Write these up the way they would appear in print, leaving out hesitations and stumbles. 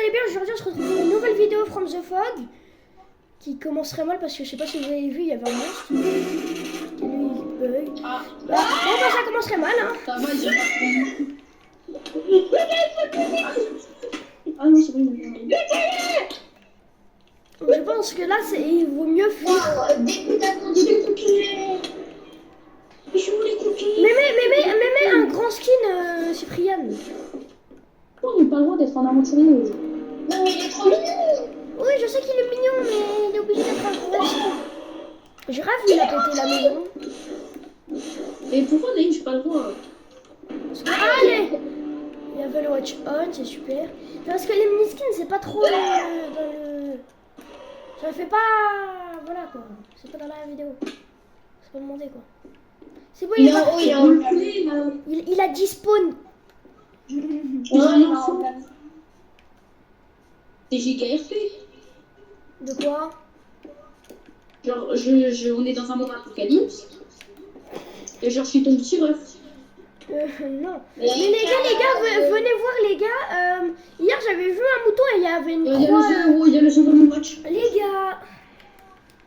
allez bien? Aujourd'hui on se retrouve pour une nouvelle vidéo from the fog qui commencerait mal parce que je sais pas si vous avez vu, il y avait un monstre qui bug. Ah. Bon, bah, ça commencerait mal hein. Ça va, ils ont pas Ah non, c'est bon, Je pense que là il vaut mieux fuir. Dès que t'as entendu les cookies. Je voulais cookies. Mais un grand skin Cyprien. Oh, il n'a pas le droit d'être en aventurier. Non, mais il est trop mignon. Oui, je sais qu'il est mignon, mais il est obligé d'être un grand skin. J'ai rêvé il a pété la maison. Et pourquoi Naïm, j'ai pas le droit? Allez! Il y avait le watch on, c'est super. Parce que les miniskins, c'est pas trop dans le... Ça fait pas... Voilà quoi. C'est pas dans la vidéo. C'est pas demandé quoi. C'est bon, il a 10 spawns. C'est JKRP. De quoi? Genre, on est dans un monde apocalypse. Et genre, je suis ton petit ref. Non. Mais les gars, venez voir les gars. Hier, j'avais vu un mouton et il y avait une croix. Il y a le jeu de mon watch. Les gars.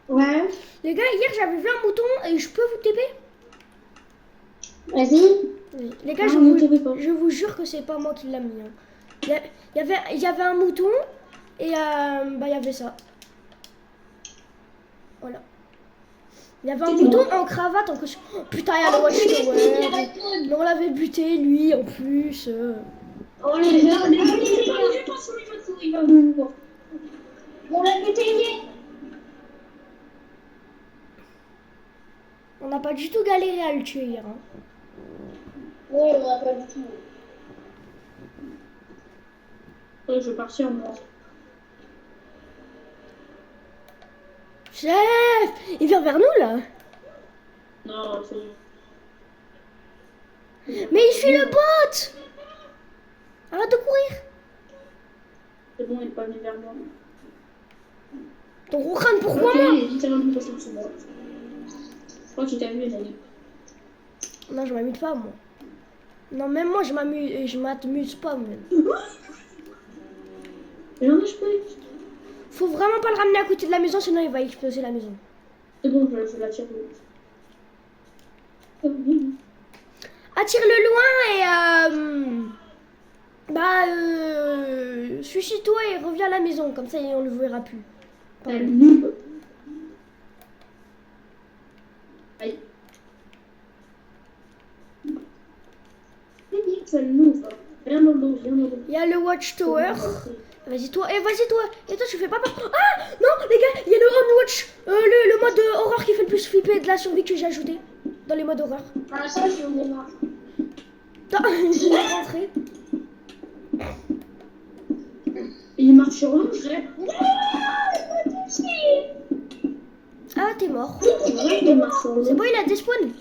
Ouais. Les gars, hier, j'avais vu un mouton et je peux vous TP? Vas-y. Oui. Les gars, Non, je vous jure que c'est pas moi qui l'a mis. Hein. Il y avait un mouton et bah il y avait ça. Voilà. Il y avait un mouton en cravate en costume. Oh, putain, il y a le watchtower. Mais on l'avait buté lui en plus. Oh les gars, on l'a buté. On n'a pas du tout galéré à le tuer hier. Hein. Ouais, on n'a pas du tout. Ouais, je vais partir moi. Chef, il vient vers nous là. Non, c'est... Mais il suit le bot. Arrête de courir. C'est bon, il est pas venu vers moi. Donc on crâne pourquoi Ok, moi? il est littéralement passé sous moi. Je crois qu'il t'a vu, les amis. Non, je m'amuse pas moi. Non, même moi je m'amuse pas même. Mais non, je peux. Faut vraiment pas le ramener à côté de la maison sinon il va exploser la maison. C'est bon, je l'attire. Attire-le loin et suicide-toi et reviens à la maison, comme ça on le verra plus. T'as le noob. Aïe. C'est le noob. Viens dans l'eau, viens dans l'eau. Il y a le watchtower. Vas-y toi, et toi tu fais pas peur. Ah non les gars, il y a le on watch, le mode horreur qui fait le plus flipper de la survie que j'ai ajouté dans les modes horreur. Ah ça, je vais voir. Il est rentré. Il marche sur orange, ouais. Ah t'es mort. Il marche sur C'est bon, il a des spawns.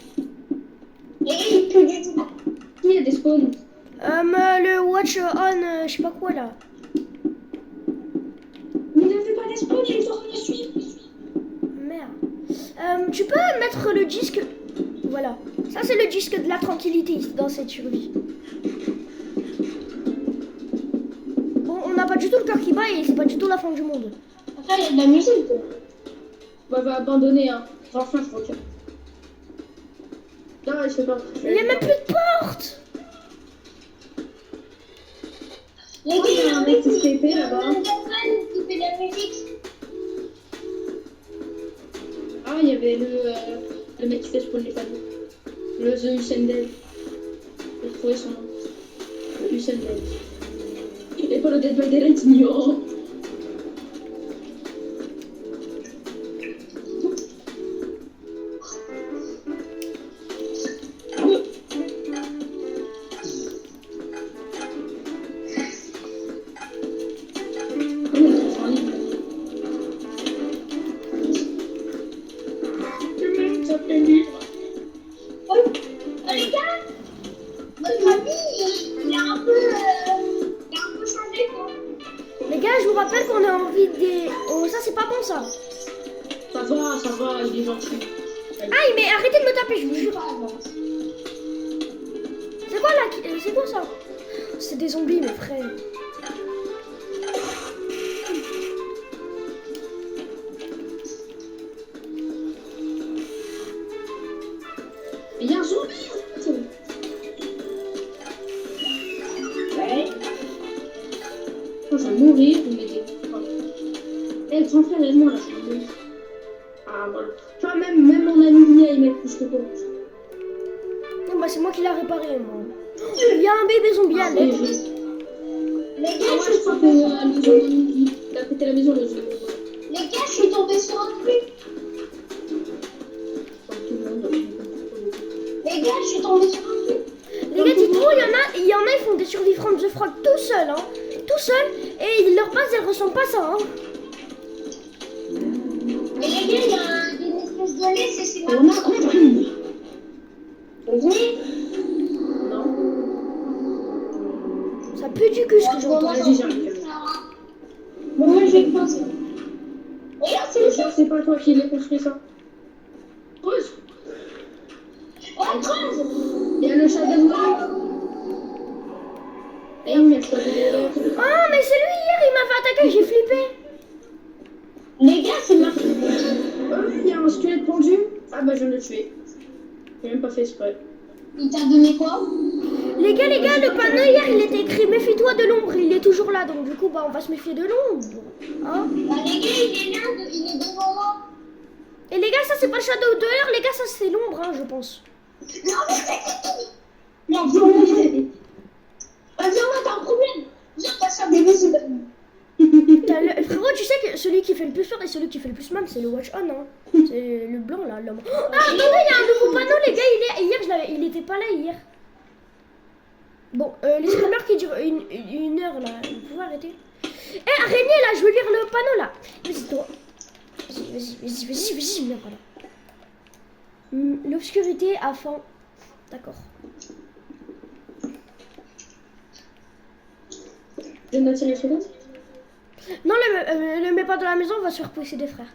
Qui a des spawns? Le watch on, je sais pas quoi là. Mais il n'avait pas des spawns, il est en train de suivre. Merde. Tu peux mettre le disque. Voilà. Ça c'est le disque de la tranquillité dans cette survie. Bon, on n'a pas du tout le cœur qui bat et c'est pas du tout la fin du monde. Après, il y a de la musique. Bah, va abandonner, hein. Enfin, je crois. Non, il se fait pas. Il y a même plus de porte. Il y a un mec qui se fait épée là-bas. Qui fait de la musique. Ah, il y avait le mec qui fait spawn les panneaux. Le The Usain Dev. J'ai trouvé son nom. Le Usain Dev. Et pas le Dead by Daylight, mignon. Les gars, votre ami, il a un peu changé quoi. Les gars, je vous rappelle qu'on a envie des... Oh, ça c'est pas bon ça. Ça va, il est gentil. Aïe, mais arrêtez de me taper, je vous jure. C'est quoi là? C'est quoi ça? C'est des zombies, mes frères. je vais mourir, vous m'aidez. Eh, grand frère, aide-moi là, je suis mourir. Ah, voilà. Tu vois, même mon ami, il met plus que toi. Non, bah c'est moi qui l'ai réparé, moi. Il y a un bébé zombie à l'aide. Les gars, Ah, ouais, je crois que le zombie, il a pété la maison, le zombie. les gars, je suis tombée sur un truc. Les gars, je suis tombée sur un truc. Les gars, dites-moi, il y en a, ils font des survies from the frog tout seuls, hein. Tout seuls, et leur base, elle ressemble pas à ça, hein. Et les gars, il y a une espèce de laisse et c'est ma On a compris. Oui. Non. Ça pue du cul, ce que j'entends. Vas-y, j'arrive. Bon, moi, je vais le penser. Regarde, c'est le Je sais pas toi qui l'as construit ça. Pause. Oh, creuse. Il y a le chat de moi. Et il met quoi de Ah, mais c'est lui, hier, il m'avait attaqué, j'ai flippé. Les gars, c'est ma... Il y a un squelette pendu. Ah bah je viens de le tuer. J'ai même pas fait exprès. Il t'a donné quoi? Les gars, le panneau, hier, il était écrit « Méfie-toi de l'ombre », il est toujours là, donc du coup, bah, on va se méfier de l'ombre. Hein? Bah, les gars, il est là, il est devant moi. Et les gars, ça, c'est pas Shadow dehors, les gars, ça, c'est l'ombre, hein, je pense. Non, mais c'est... Non, viens, on y est. Bah, viens, moi, t'as un problème. Viens, t'as ça, bébé, c'est... Frérot, tu sais que celui qui fait le plus fort et celui qui fait le plus mal, c'est le Watch On, hein. C'est le blanc, là, l'homme. Ah, attendez, il y a un nouveau panneau, les gars, hier, il était pas là, hier. Bon, les streamers qui durent une heure, là, vous pouvez arrêter. Eh, araignée, là, je veux lire le panneau, là. Vas-y, toi. Vas-y, viens par là. L'obscurité à fond. D'accord. Je viens d'attirer les autres. Non, le mets pas dans la maison, on va se faire pousser des frères.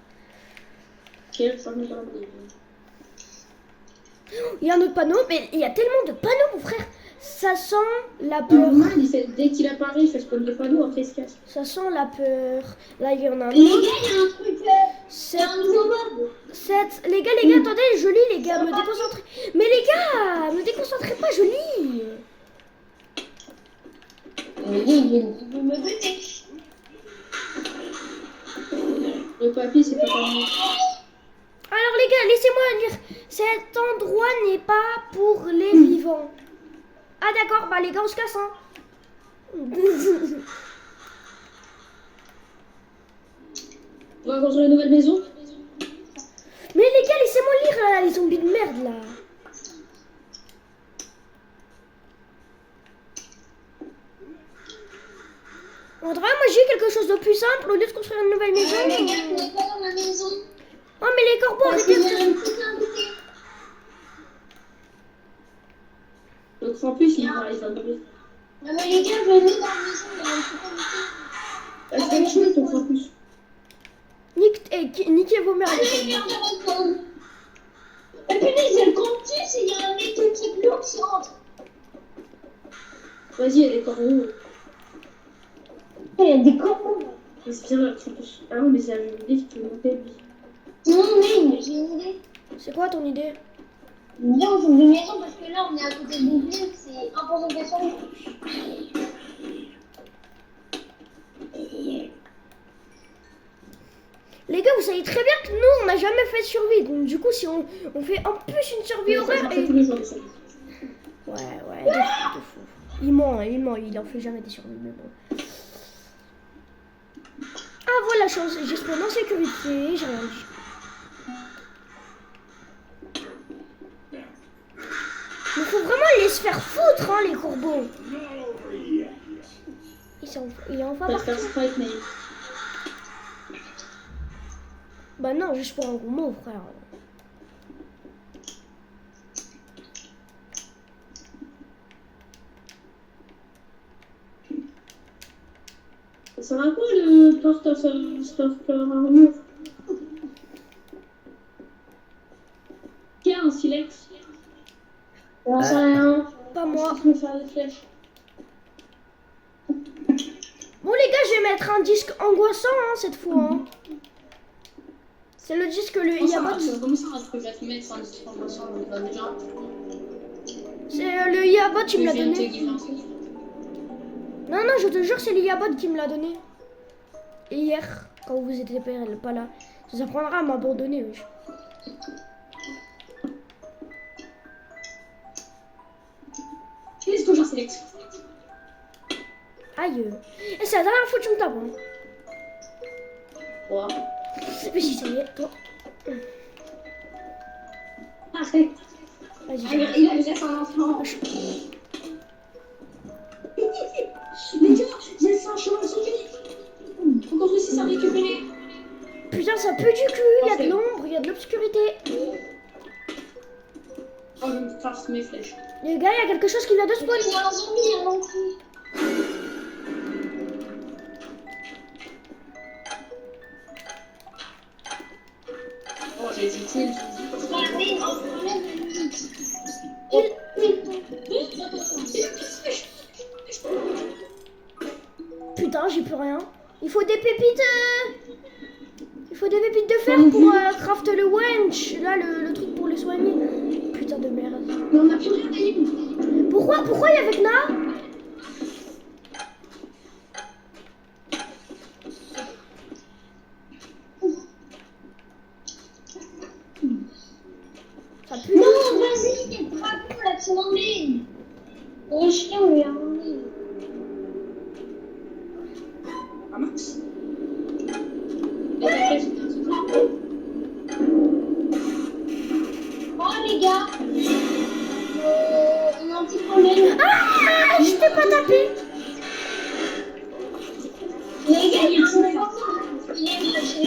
Ok, je remets dans la maison. Il y a un autre panneau, mais il y a tellement de panneaux, mon frère. Ça sent la peur. Dès qu'il apparaît, il fait spawn de panneaux, après il se casse. Ça sent la peur. Là, il y en a un Les gars, autre. il y a un truc... Il y a un nouveau mob. 7. Les gars, attendez, je lis, les gars, me déconcentrez. Mais les gars, me déconcentrez pas, je lis. Il veut me buter. Le papier, c'est pas comme moi. Alors les gars, laissez-moi lire. Cet endroit n'est pas pour les vivants. Ah d'accord, bah les gars, on se casse, hein. On va construire une nouvelle maison. Mais les gars, laissez-moi lire là, les zombies de merde là. En vrai, moi j'ai quelque chose de plus simple au lieu de construire une nouvelle maison. Les gars, on n'est pas dans la maison. Oh mais les corbeaux, Parce arrêtez qu'il y a un de... petit invité. Donc en plus, il va mourir. Non, mais les gars, venez dans la maison, il y a un petit invité. Elle fait chier ton campus. Niquez vos mères. Allez, viens, on retourne. Et puis, il y a le campus et il y a un mec qui bloque qui rentre. Vas-y, il y a des corbeaux. Il y a des corbeaux. Respire le campus. Ah oui, mais c'est un idée qui peut monter, lui. Non, mais j'ai une idée. C'est quoi ton idée? Viens, on trouve une maison parce que là, on est à côté d'une ville, c'est impossible de descendre. Les gars, vous savez très bien que nous, on n'a jamais fait de survie. Donc du coup, si on fait en plus une survie horreur et... tous les jours, ça. Ouais, de fou. Il ment, il en fait jamais des survies, mais bon. Ah voilà, j'ai spawn en sécurité, j'ai rien dit. Il faut vraiment les se faire foutre, hein, les corbeaux. Il est enfin parti. Bah non, juste pour un gros mot, frère. Ça sert à quoi le porte of armure? Qui a un silex? J'en sais rien. Pas moi. Je vais faire des flèches. Bon les gars, je vais mettre un disque angoissant hein, cette fois. Hein. C'est le disque le Iabot. Comment ça je peux te mettre un disque angoissant déjà? C'est Le Iabot, il me l'a donné. Non, non, je te jure, c'est l'IABot qui me l'a donné. Et hier, quand vous étiez pas là. Ça s'apprendra à m'abandonner, wesh. Qu'est-ce que je sélectionne? Aïe. Et c'est la dernière fois que tu me tapes, hein. Ouais. Vas-y, ça y est, toi. Arrête. Vas-y. Il a déjà son enfant. Les gars, j'ai fait un chemin de sauver. Encore réussir à récupérer. Putain, ça pue du cul. Il y a de l'ombre, il y a de l'obscurité. Oh, je me fasse mes flèches. Les gars, il y a quelque chose qui vient de spawn. Il y a un zombie, un entrée. Oh, j'ai hésité. Regardez, un problème de musique. Putain, j'ai plus rien. Il faut des pépites. Il faut des pépites de fer pour craft le wench. Là, le truc pour les soigner. Putain de merde. Mais on n'a plus rien, Daïm. Pourquoi il y avait Kna? Ça pue. Non, vas-y, t'es dragon là, tu m'emmènes. Le chien, il a emmené. Ah, Max. Oh les gars, on a un petit problème. Ah, je t'ai pas tapé. Les gars, il y a un éléphant. Il est lâché.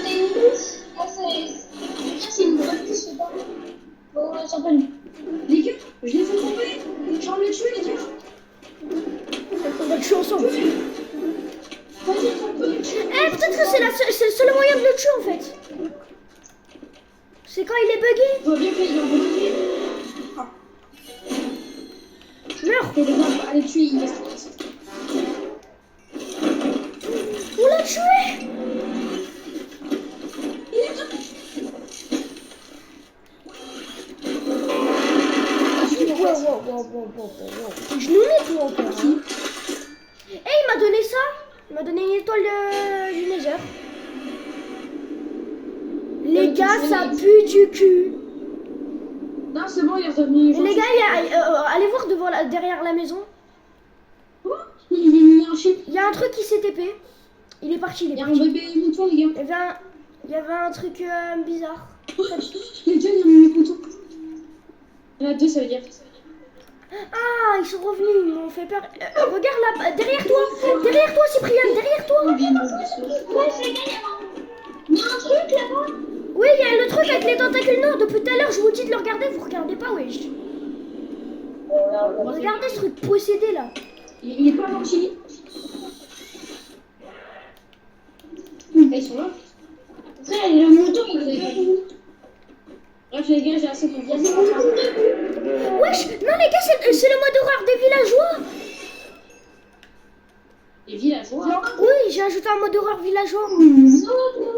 C'est une pousse. Ah, c'est une vraie pousse, je sais pas. Bon, on s'appelle. Les gars, je les ai fait tomber. J'ai envie de tuer, les gars. On va le tuer ensemble. Vas-y, on peut le tuer. Eh, peut-être que c'est le seul moyen de le tuer en fait. C'est quand il est bugué. Je vois bien qu'il est en volonté. Ah, Meurs. et les gars, on va aller tuer, il reste. On l'a tué. Il est là. Wow. Je nous mets toi encore. Hein. Eh, il m'a donné ça. Il m'a donné une étoile du Nether. Les gars, ça pue du cul. Non, c'est bon, il est revenu. Et les gars, allez voir derrière la maison. Oh, il y a un chip. Il y a un truc qui s'est TP. Il est parti, il est Il y a un parti. bébé mouton, les gars. Il y avait un truc bizarre. Les gars, il y a un bébé mouton. Il y en a deux, ça veut dire. Ah, ils sont revenus, ils m'ont fait peur. Regarde là, derrière toi, Cyprien, derrière toi. Ouais, c'est gars, il y a un truc là-bas. Oui, il y a le truc avec les tentacules noirs. Depuis tout à l'heure, je vous dis de le regarder, vous regardez pas, wesh. Regardez ce truc possédé là. Il est pas gentil. Ils sont là. Frère, le mouton, il est là. Bref, les gars, j'ai assez de bien. Wesh, non les gars, c'est le mode horreur des villageois. Les villageois. Oui, j'ai ajouté un mode horreur villageois.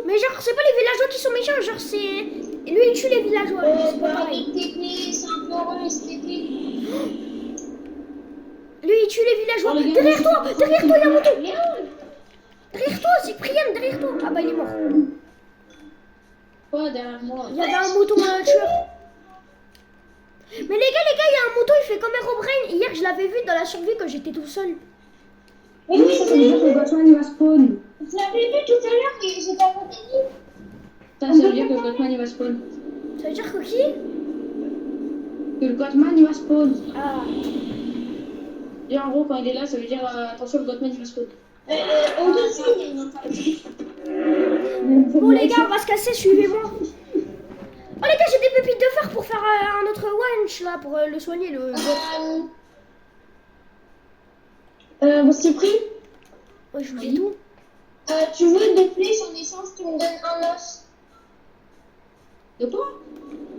Mais genre, c'est pas les villageois qui sont méchants, genre c'est... Lui, il tue les villageois. C'est pas pareil. C'est un peu horreur, STP. Lui, il tue les villageois. Oh, les gars, Derrière toi, il y a un mouton. Merde. Derrière toi, Cyprien, derrière toi. Ah bah, il est mort. Quoi derrière moi? Il y avait un mouton tueur. Mais les gars, il y a un mouton, il fait comme Herobrine. Hier, je l'avais vu dans la survie quand j'étais tout seul. Mais oui, Ça veut dire que le Batman il va spawn. je l'avais vu tout à l'heure, mais j'ai pas compris. Ça veut dire que le Batman il va spawn. Ça veut dire que qui? Que le Batman il va spawn. Ah. Et en gros, quand il est là, ça veut dire attention, le Batman il va spawn. En dessous, il y a une interruption. Bon les gars, on va se casser, suivez-moi. Oh les gars, j'ai des pépites de fer pour faire un autre wench là, pour le soigner le... C'est pris. Ouais, je vous dis tout. Tu veux des flèches en échange, tu me donnes un os. De quoi?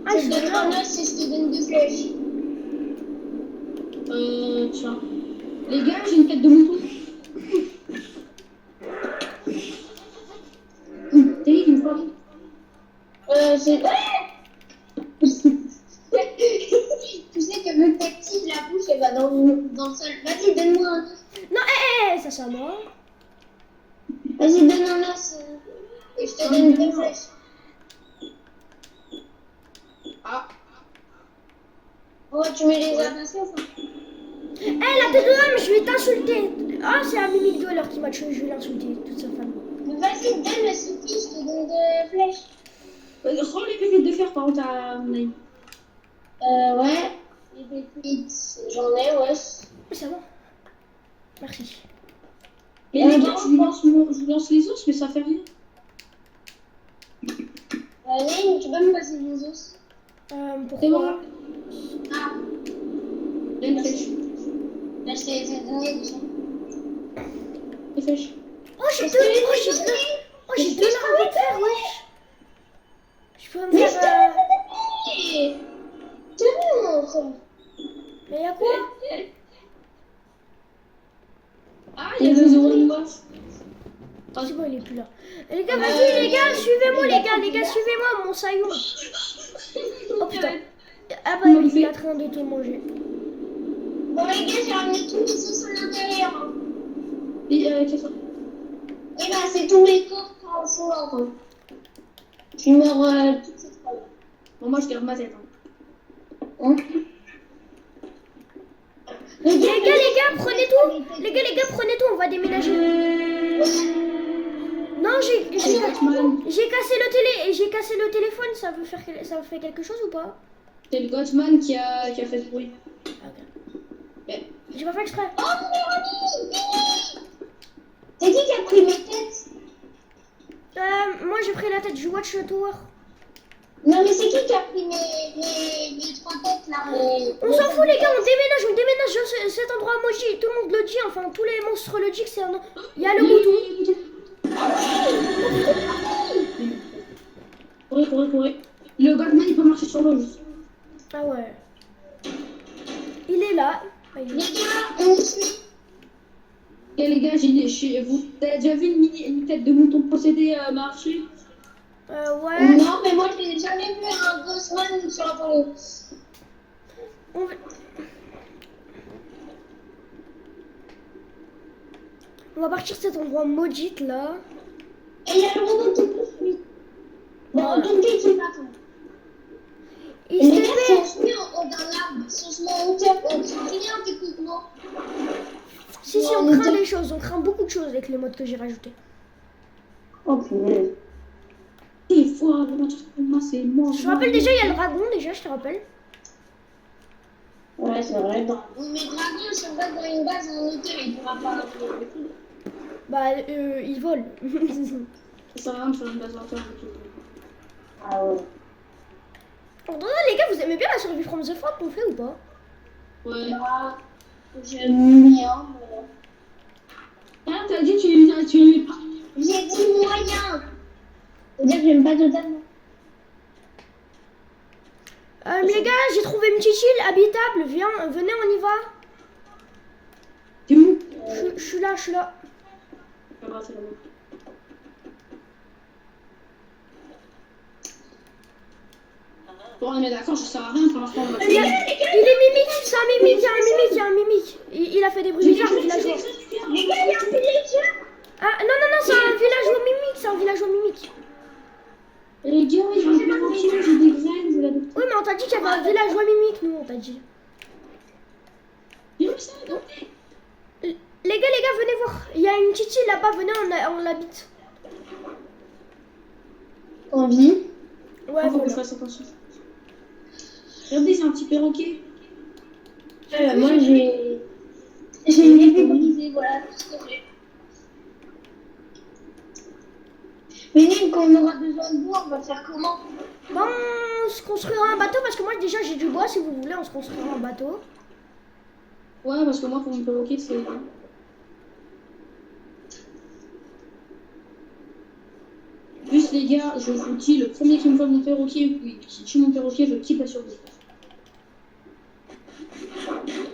Ah, Je te donne un os et je te donne 2 flèches. Tiens. Les gars, j'ai une tête de mouton. T'es il me parle. C'est... Tu sais que vu que t'es petite, la bouche, elle va dans le sol. Vas-y, donne-moi un passe à moi. Vas-y, donne un os. Et je te donne 2 flèches. Ah, Oh, tu me les as passées, ça. Eh, la tête de l'homme, je vais t'insulter. Ah, c'est un mimique Dweller qui m'a tué, je vais l'insulter, toute sa famille. Vas-y, donne le souffle, je te donne 2 flèches. rends les pépites de fer par contre à mon ami. Ouais. Les pépites, j'en ai, ouais. C'est bon. Merci. Mais les gars, je lance les os, mais ça fait rien. Allez, tu peux me passer des os? Pourquoi? C'est bon. Ah, Une flèche. là, je t'ai donné déjà. Une flèche. Oh, j'ai deux larmes de fer, wesh. Je peux me faire... Je te montre. Mais y'a quoi? Ah, il y a le 0 de moi. Ah, c'est bon, il est plus là. Les gars, vas-y, les gars, suivez-moi, les gars, suivez-moi, mon saillon. Oh putain. Ah bah, il est en train de tout manger. Bon, les gars, j'ai ramené tous les os à l'intérieur. Hein. Et qu'est-ce que Et bah, c'est tous les corps en fond, hein. Je meurs toute cette fois. bon, moi je garde ma tête. Hein? Les gars, prenez tout. Les gars, prenez tout, on va déménager. Non, j'ai cassé le téléphone, ça fait quelque chose ou pas? C'est le Gottman qui a fait ce bruit. Ok. Ouais. J'ai pas fait exprès. Oh, mon Véronique! C'est qui a pris mes têtes? Moi j'ai pris la tête du Watch Tower. Non, mais c'est qui a pris mes 3 têtes là? On s'en fout les gars, on déménage sur cet endroit emoji. Tout le monde le dit, enfin tous les monstres le disent que c'est un... Il y a le mouton. Courez. Le Gottman il peut marcher sur l'eau juste. Ah ouais. Il est là. Ah, il est là. Les gars, on suit. Et les gars, vous avez déjà vu une tête de mouton possédé marcher? Ouais. Non, mais moi j'ai jamais vu un Ghostman sur un panneau. On va partir de cet endroit maudit là. Et il y a le robot qui poursuit. Le Voilà. robot qui m'attend. Il Les gars, si s'est on se met dans l'arbre, si on se met en hauteur, on craint rien techniquement. Si, on craint des choses. On craint beaucoup de choses avec les modes que j'ai rajoutés. Oh punaise. Des fois, moi c'est mort. Je te rappelle déjà, il y a le dragon déjà, je te rappelle. Ouais, c'est vrai. Oui, mais dragon, si on va dans une base en hauteur, il pourra pas. Bah, il vole. Ça sert à rien de faire une base hauteur. Ah ouais. Alors, les gars, vous aimez bien la survie from the front qu'on fait ou pas? Ouais. Moi, j'aime bien. Ah, t'as dit tu aimais pas. J'ai dit moyen. C'est-à-dire que j'aime pas totalement. Les gars, j'ai trouvé une petite île habitable. Venez, on y va. T'es où? Je suis là. Ah bah, c'est là-bas. Bon, on est d'accord, ça sert à rien pour l'instant. Il est mimique, c'est un mimique. Il a fait des bruits bizarres, le villageois. Les gars, il y a un villageois. Ah, non, c'est un villageois mimique. Les gars, j'ai des graines, j'ai la Oui, mais on t'a dit qu'il y avait un villageois mimique, nous, on t'a dit. Mais où ça, adopté? Les gars, venez voir. Il y a une petite île là-bas, venez, on l'habite. Envie. Ouais, Faut que je voilà. fasse attention. Regardez, c'est un petit perroquet. Moi, j'ai une épée brisée, voilà tout ce que j'ai. Mais nous, quand on aura besoin de bois, on va faire comment? Bon, on se construira un bateau parce que moi déjà j'ai du bois. Si vous voulez, on se construira un bateau. Ouais, parce que moi, pour mon perroquet, c'est. Juste, les gars, je vous dis, le premier qui me vole mon perroquet, qui tue mon perroquet, je quitte la survie.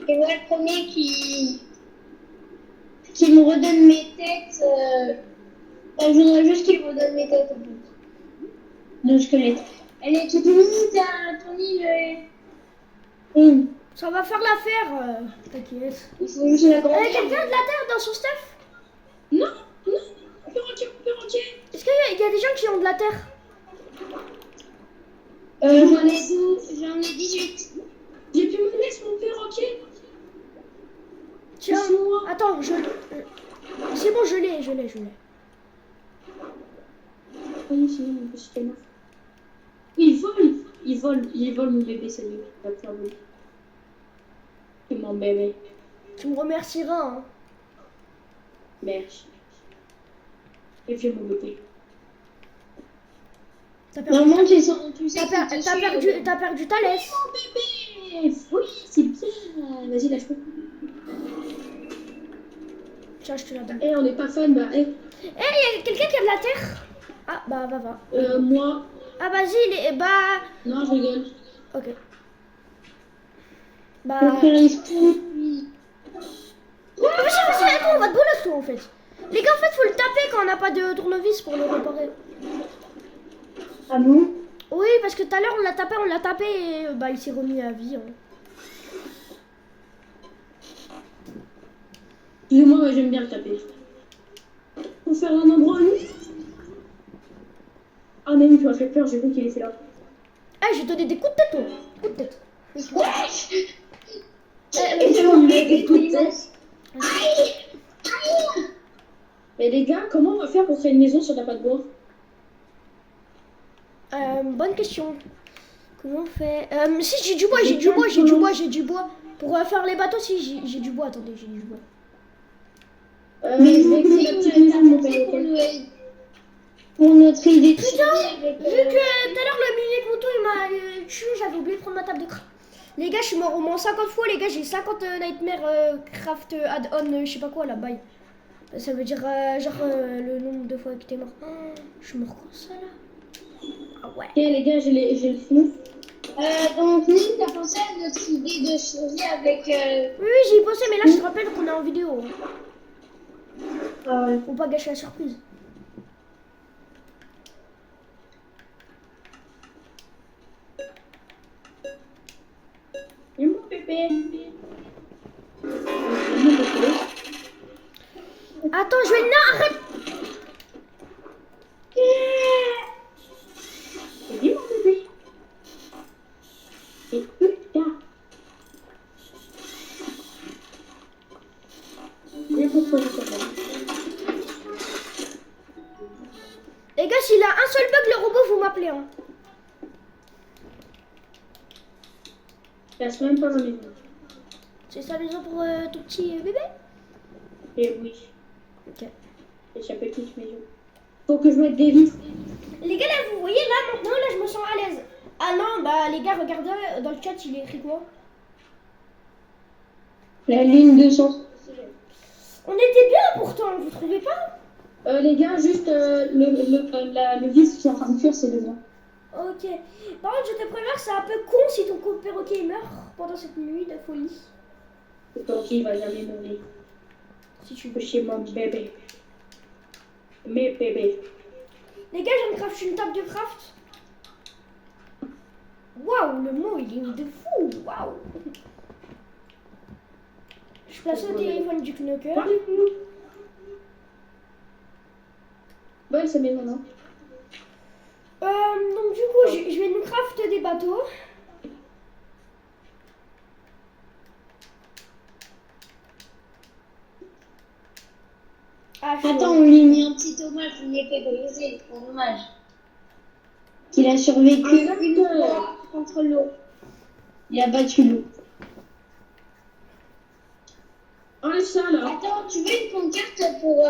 Et moi, le premier qui me redonne mes têtes, je voudrais juste qu'il me redonne mes têtes en fait. De squelette. Elle est toute mise, ton île. Ça va faire l'affaire, t'inquiète. Il faut juste la grande. Quelqu'un de la terre dans son stuff? Non, non, mon perroquet. Est-ce qu'il y a des gens qui ont de la terre? J'en ai 18. J'ai pu me laisser mon perroquet. Tiens, Laisse-moi. attends, c'est bon, je l'ai. Oui, sinon, mon petit canard. Il vole mon bébé, c'est lui. Va te faire voler. C'est mon bébé. Tu me remercieras, hein. Merci. Et viens mon bébé. T'as perdu, Normalement, tu sais t'as perdu ta laisse. Mon bébé. Oui, c'est bien. Vas-y, lâche-moi. Tiens, je te la donne. Eh, on n'est pas fan, bah, eh. Eh, y a quelqu'un qui a de la terre? Ah, bah, va. Moi. Ah, vas-y, bah... Non, je rigole. Ok. Bah... Le frère, il se trouve. Ah, mais attends, on va te bolos, toi, en fait. Les gars, en fait, faut le taper quand on n'a pas de tournevis pour le réparer. Ah bon? Oui, parce que tout à l'heure, on l'a tapé et bah, il s'est remis à vie. Hein. Excusez-moi, ouais, j'aime bien le taper. Faut faire un endroit nu. Ah, mais tu m'as fait peur, j'ai vu qu'il était là. Eh, je vais te donner des coups de tête, toi. Coups de tête. Et c'est mon bébé, tout le Mais les gars, comment on va faire pour créer une maison si on n'a pas de bois? Bonne question. Comment on fait Si, j'ai du bois. Pour faire les bateaux, si, j'ai du bois. Attendez, j'ai du bois. Mais je vais créer la petite maison de mon père. pour notre idée de Putain, survie avec, vu que tout à l'heure, le mini couteau, il m'a tué, j'avais oublié de prendre ma table de craft. Les gars, je suis mort au moins 50 fois, les gars, j'ai 50 Nightmare Craft add-on, je sais pas quoi, là, bye. Ça veut dire, le nombre de fois que t'es mort. Oh, je suis mort comme ça, là. Ah ouais. Ok, les gars, j'ai le flou. donc, Nick, t'as pensé à notre idée de survie avec. Oui, j'y ai pensé, mais là, je te rappelle qu'on est en vidéo. Ah ouais. Faut pas gâcher la surprise. Et mon bébé. Attends, je vais... Non, arrête. Et dis mon bébé. Et putain. Et pourquoi je comprends pas. Les gars, s'il a un seul bug, le robot, vous m'appelez. Hein. Je laisse même pas ma maison. C'est sa maison pour ton petit bébé? Et oui. Ok. Et sa petite maison. Faut que je mette des vitres. Les gars, là, vous voyez, là, maintenant, là, je me sens à l'aise. Ah non, bah, les gars, regardez, dans le chat, il est écrit quoi? La ligne 200. On était bien, pourtant, vous trouvez pas? Les gars, juste le vice qui est en train de cuire, c'est le mien. Ok. Par contre, je te préviens que c'est un peu con si ton perroquet meurt pendant cette nuit de folie. Le perroquet, il va jamais mourir. Si tu veux. Je suis mon bébé. Mes bébés. Les gars, je viens de craft une table de craft. Waouh, le mot, il est de fou. Waouh. Je place le téléphone du Knocker. Bonne sa maison, non? Donc du coup, je vais nous craft des bateaux. Ah, Attends, on lui a mis un petit hommage, il lui a fait briser, c'est trop dommage. Qu'il a survécu une fois contre l'eau. Il a battu l'eau. Enlève ça, là. Attends, tu veux une pancarte pour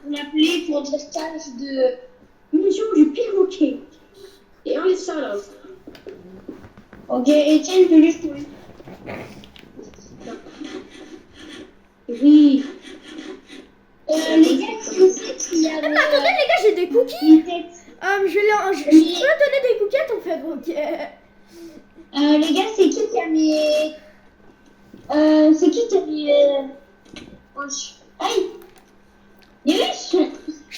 l'appeler pour dire stage de. Mission du perroquet. Et enlève ça, là. Ok, Etienne, peluche pour lui. Oui. Les gars, qui c'est qui a. Ah, mais attendez, les gars, j'ai des cookies. une tête Je peux donner des cookies à ton perroquet. Les gars, c'est qui a mis. C'est qui a mis. Aïe! Yes! Je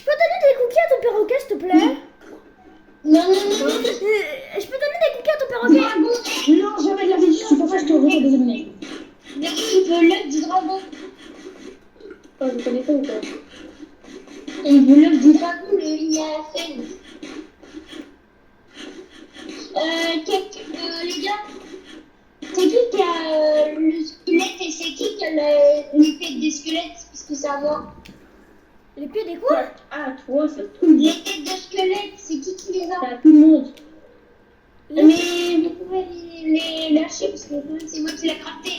peux donner des cookies à ton perroquet, s'il te plaît? Non. Je peux donner des cookies à ton perroquet? Dragon! Non, jamais de la vie. C'est pour ça que je te redonne des ennemis. Mais il peut l'être du dragon. Oh, je connais pas ou pas? Et vous le dites pas vous, il y a la scène. Les gars, c'est qui a le squelette et c'est qui a l'épée des squelettes, puisque ça va. Les pieds des quoi? Ah, toi, c'est tout. Les têtes de squelettes, c'est qui les a? C'est à tout le monde. Mais vous pouvez les lâcher parce que c'est moi qui l'ai crafté.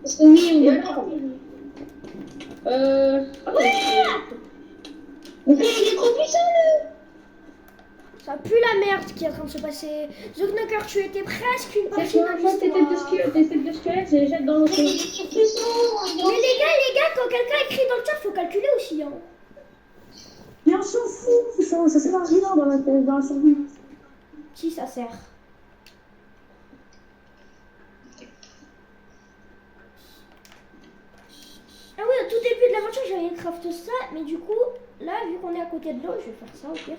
Parce que oui, on va crafter. Ok, il est trop puissant le. Ça pue la merde qui est en train de se passer. The Knocker, tu étais presque une C'est partie quoi, de moi, tes têtes de squelette, je les jette dans l'eau. Mais il est trop puissant. Mais les gars, quand quelqu'un écrit dans le chat, faut calculer aussi. Hein. Mais on s'en fout, ça sert à rien dans la survie. Si, ça sert. Ah oui, au tout début de l'aventure, j'avais craft ça, mais du coup, là, vu qu'on est à côté de l'eau, je vais faire ça au pire.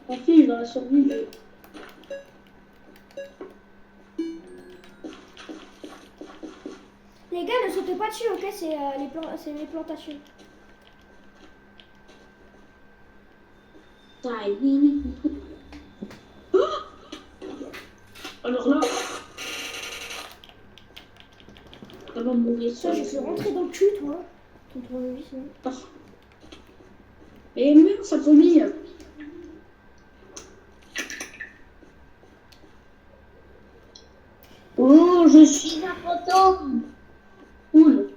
En fait, dans la survie. Les gars, ne sautez pas dessus, ok? C'est les plantations. Alors là, ça va mourir. Ça, je suis rentré dans le cul, toi. Ton tournevis, non? Et merde, ça vomit. Oh, je suis un fantôme. Cool.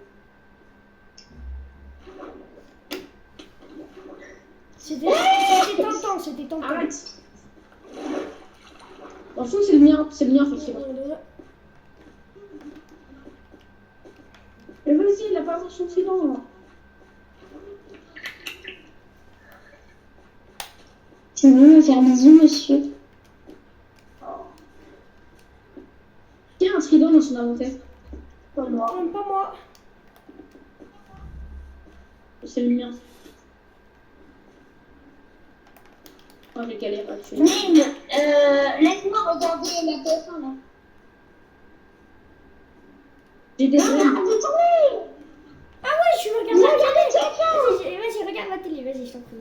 C'était tentant. Arrête. En fait, c'est le mien, effectivement. Mais vas-y, il a pas son silence là. Tu veux me faire bisous, monsieur? Qui a un trident dans son inventaire? Pas moi. Non, pas moi. C'est le mien. Oh, j'ai galéré à tuer. Mime, laisse-moi regarder la téléphone là. J'ai des ailes. Ah ouais, je regarde la télé. Vas-y, regarde la télé, vas-y, je t'en prie.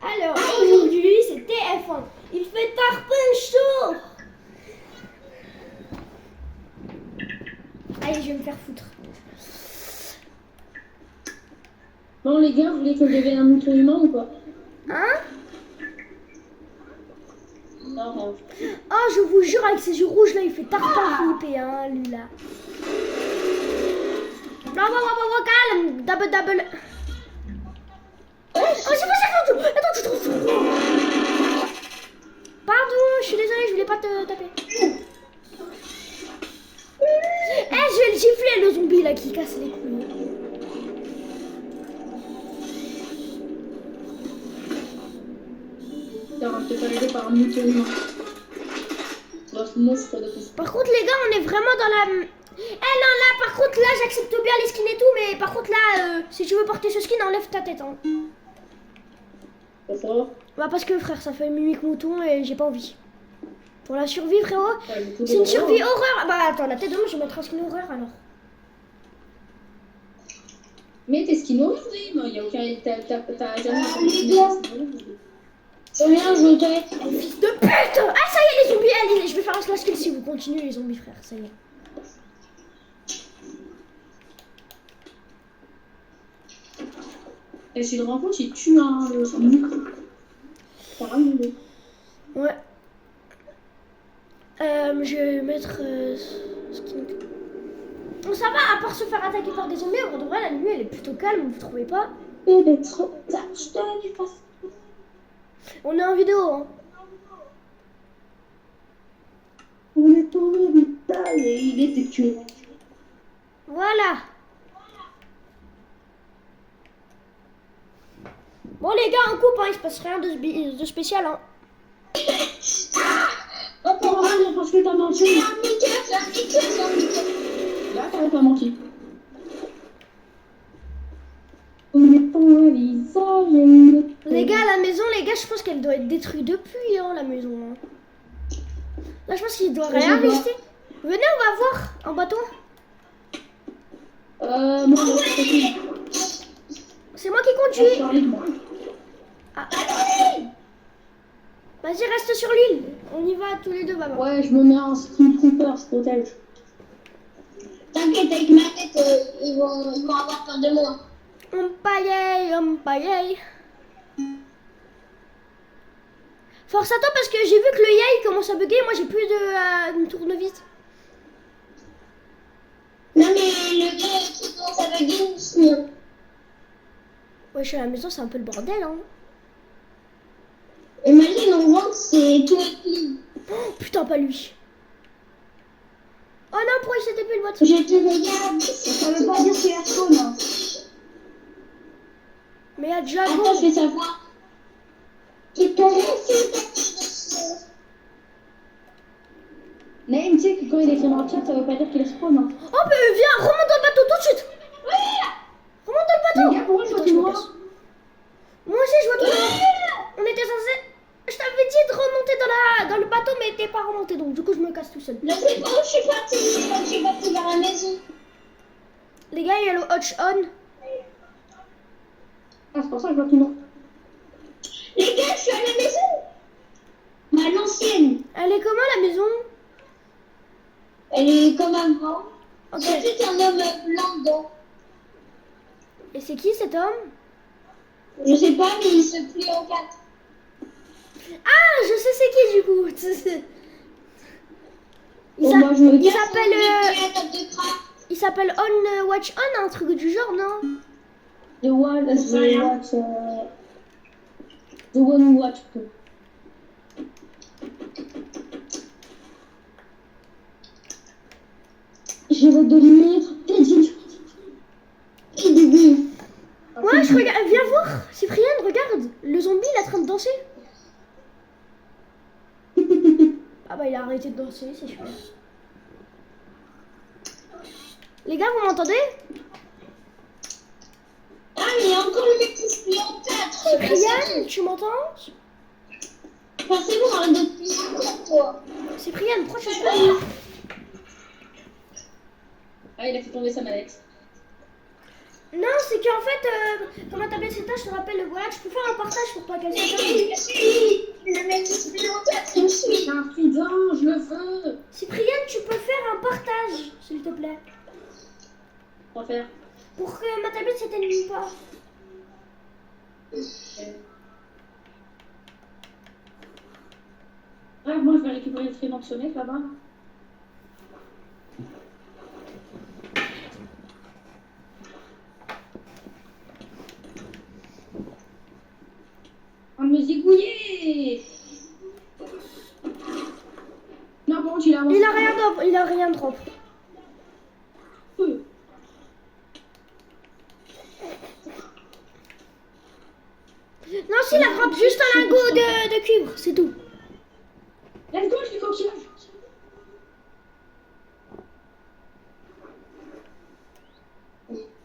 Alors, aujourd'hui, c'est TF1. Il fait tarpin chaud. Allez, je vais me faire foutre. Bon, les gars, vous voulez que je devienne un mouton humain ou pas? Hein? Non. Oh, je vous jure, avec ses yeux rouges là, il fait tarpin flipper, hein, lui là. Calme, double. Oh, c'est pas. Attends, tu trouves. Pardon, je suis désolée, je voulais pas te taper. Je vais le gifler, le zombie là qui casse les couilles. On va te faire aider par un mouton humain. Dans ce monstre de plus. Par contre, les gars, on est vraiment dans la. Non, là, par contre, là, j'accepte bien les skins et tout, mais par contre, là, si tu veux porter ce skin, enlève ta tête. Hein. Pourquoi? Bah, parce que, frère, ça fait mimique mouton et j'ai pas envie. Pour la survie, frérot, Ouais, c'est une survie horreur. Bah, attends, la tête de moi, je vais mettre un skin horreur alors. Mais t'es skin horrible, il y a aucun. T'as jamais. Les gars. Je viens, je te. Fils de pute! Ah, ça y est, les zombies, allez, je vais faire un slash kill si vous continuez, les zombies, frère, ça y est. Et si je me rends compte, il tue un micro. T'as rien dit. Ouais. Je vais mettre skin. Bon, ça va, à part se faire attaquer par des zombies, en vrai, la nuit, elle est plutôt calme, vous trouvez pas? Il est trop tard, je te l'ai pas. On est en vidéo, hein. On est tombé putain, et il était tué. Voilà. Bon, les gars, on coupe, hein, il se passe rien de spécial, hein. Attends, rien, parce que t'as menti. C'est un Mickey. Là, t'avais pas menti. On est pas à visage. Les gars, la maison, les gars, je pense qu'elle doit être détruite depuis, hein, la maison. Hein. Là, je pense qu'il doit rien rester. Venez, on va voir en bateau. moi, moi, c'est C'est moi qui Je conduis. parlais de moi. Ah. Vas-y, reste sur l'île. On y va tous les deux, maman. Ouais, je me mets en Street Trooper, je protège. T'inquiète, avec ma tête, ils vont avoir peur de moi. On paye. Force à toi parce que j'ai vu que le yay commence à bugger. Moi, j'ai plus de tournevis. Non, mais le gars qui commence à bugger, sinon. Ouais, je suis à la maison, c'est un peu le bordel, hein. Imagine, on rentre, c'est tout clean. Oh, putain, pas lui. Oh non, pourquoi il s'est tapé le voiture? Je te regarde, ça veut pas dire qu'il y a spawn. Hein. Mais il y a Jago. Attends, je vais savoir. Qui t'a laissé ta dessus. Naïm, tu sais que quand il écrit dans le chat, ça veut pas dire qu'il est spawn. Hein. Oh, mais viens, remonte dans le bateau tout de suite. Remonte dans le bateau. Les gars, pourquoi je vois Attends, tout me noir? casse. Moi aussi, je vois tout noir. On était censé... Je t'avais dit de remonter dans le bateau, mais t'es pas remonté, donc du coup, je me casse tout seul. Je sais pas où je suis partie, je suis partie vers la maison. Les gars, il y a le Hotch On. Ah, c'est pour ça que je vois tout noir. Les gars, je suis à la maison. À l'ancienne. Elle est comment, la maison? Elle est comme un grand. Ok. Il y a juste un homme blanc dedans. Et c'est qui, cet homme? Je sais pas, mais il se plie en quatre. Ah, je sais c'est qui, du coup. Bon, moi, je me Il casse. s'appelle... Il s'appelle On Watch On, un truc du genre, non? The One Watch. The One Watch. Je vais de lumière. Et Didi. Ouais, je regarde. Viens voir, Cyprien, regarde. Le zombie, il est en train de danser. Ah bah, il a arrêté de danser, c'est super. Les gars, vous m'entendez? Ah, mais il y a encore le mec qui se plie en quatre. Cyprien, tu m'entends? Enfin, c'est bon, arrête de te plier en quatre, toi. Cyprien, pourquoi tu me parles? Ah, il a fait tomber sa manette. Non, c'est qu'en fait, quand ma tablette s'éteint, je te rappelle, voilà, tu peux faire un partage pour pas qu'elle Mais s'éteigne. il me suit. Le mec qui se plie en quatre, il me suit. C'est un trident, je le veux. Cyprien, tu peux faire un partage, s'il te plaît. On va faire. Pour que ma tablette s'éteigne pas. Ouais, moi je vais récupérer le trident de ce mec là-bas. On me zigouiller. Non, bon, il a Il a rien de propre. Non, s'il attrape juste un lingot de cuivre, c'est tout. Let's go, je suis coquillage.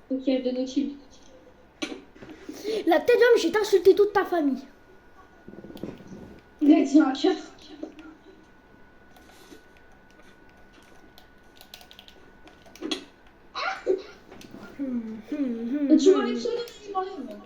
Coquillage de Nautilus. La tête d'homme, j'ai insulté toute ta famille. Il a dit un cœur. Et tu m'enlèves ce nom, tu m'enlèves.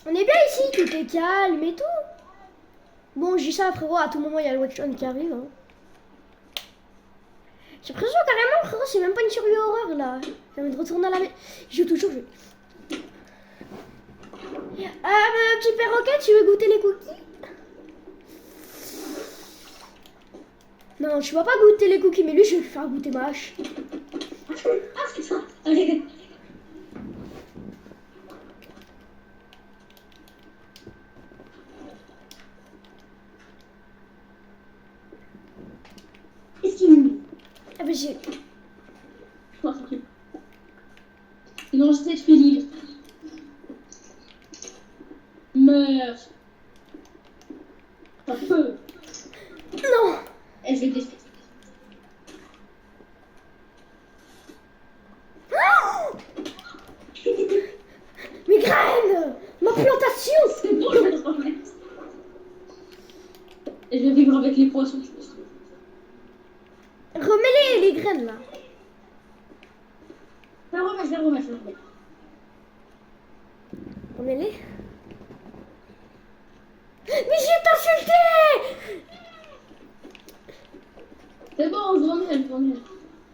On est bien ici, tout est calme et tout. Bon, je dis ça, frérot, à tout moment, il y a le Watch On qui arrive. Hein. J'ai l'impression carrément, frérot, c'est même pas une survie horreur, là. J'ai envie de retourner à la maison. Je joue toujours, petit perroquet, tu veux goûter les cookies? Non, tu vas pas goûter les cookies, mais lui, je vais lui faire goûter ma hache. Ah, c'est ça. Allez. Qu'est-ce qu'il me dit? Ah bah j'ai... Non, je t'ai fait libre. Meurs. Un peu. Non. Et je vais tester. Migraine. remettre. Et je vais vivre avec les poissons, je pense. Remets les graines là. Je vais le remettre, je vais le remettre, je vais le remettre. Remets-les. Mais j'ai t'insulté! C'est bon, je remets, je remets.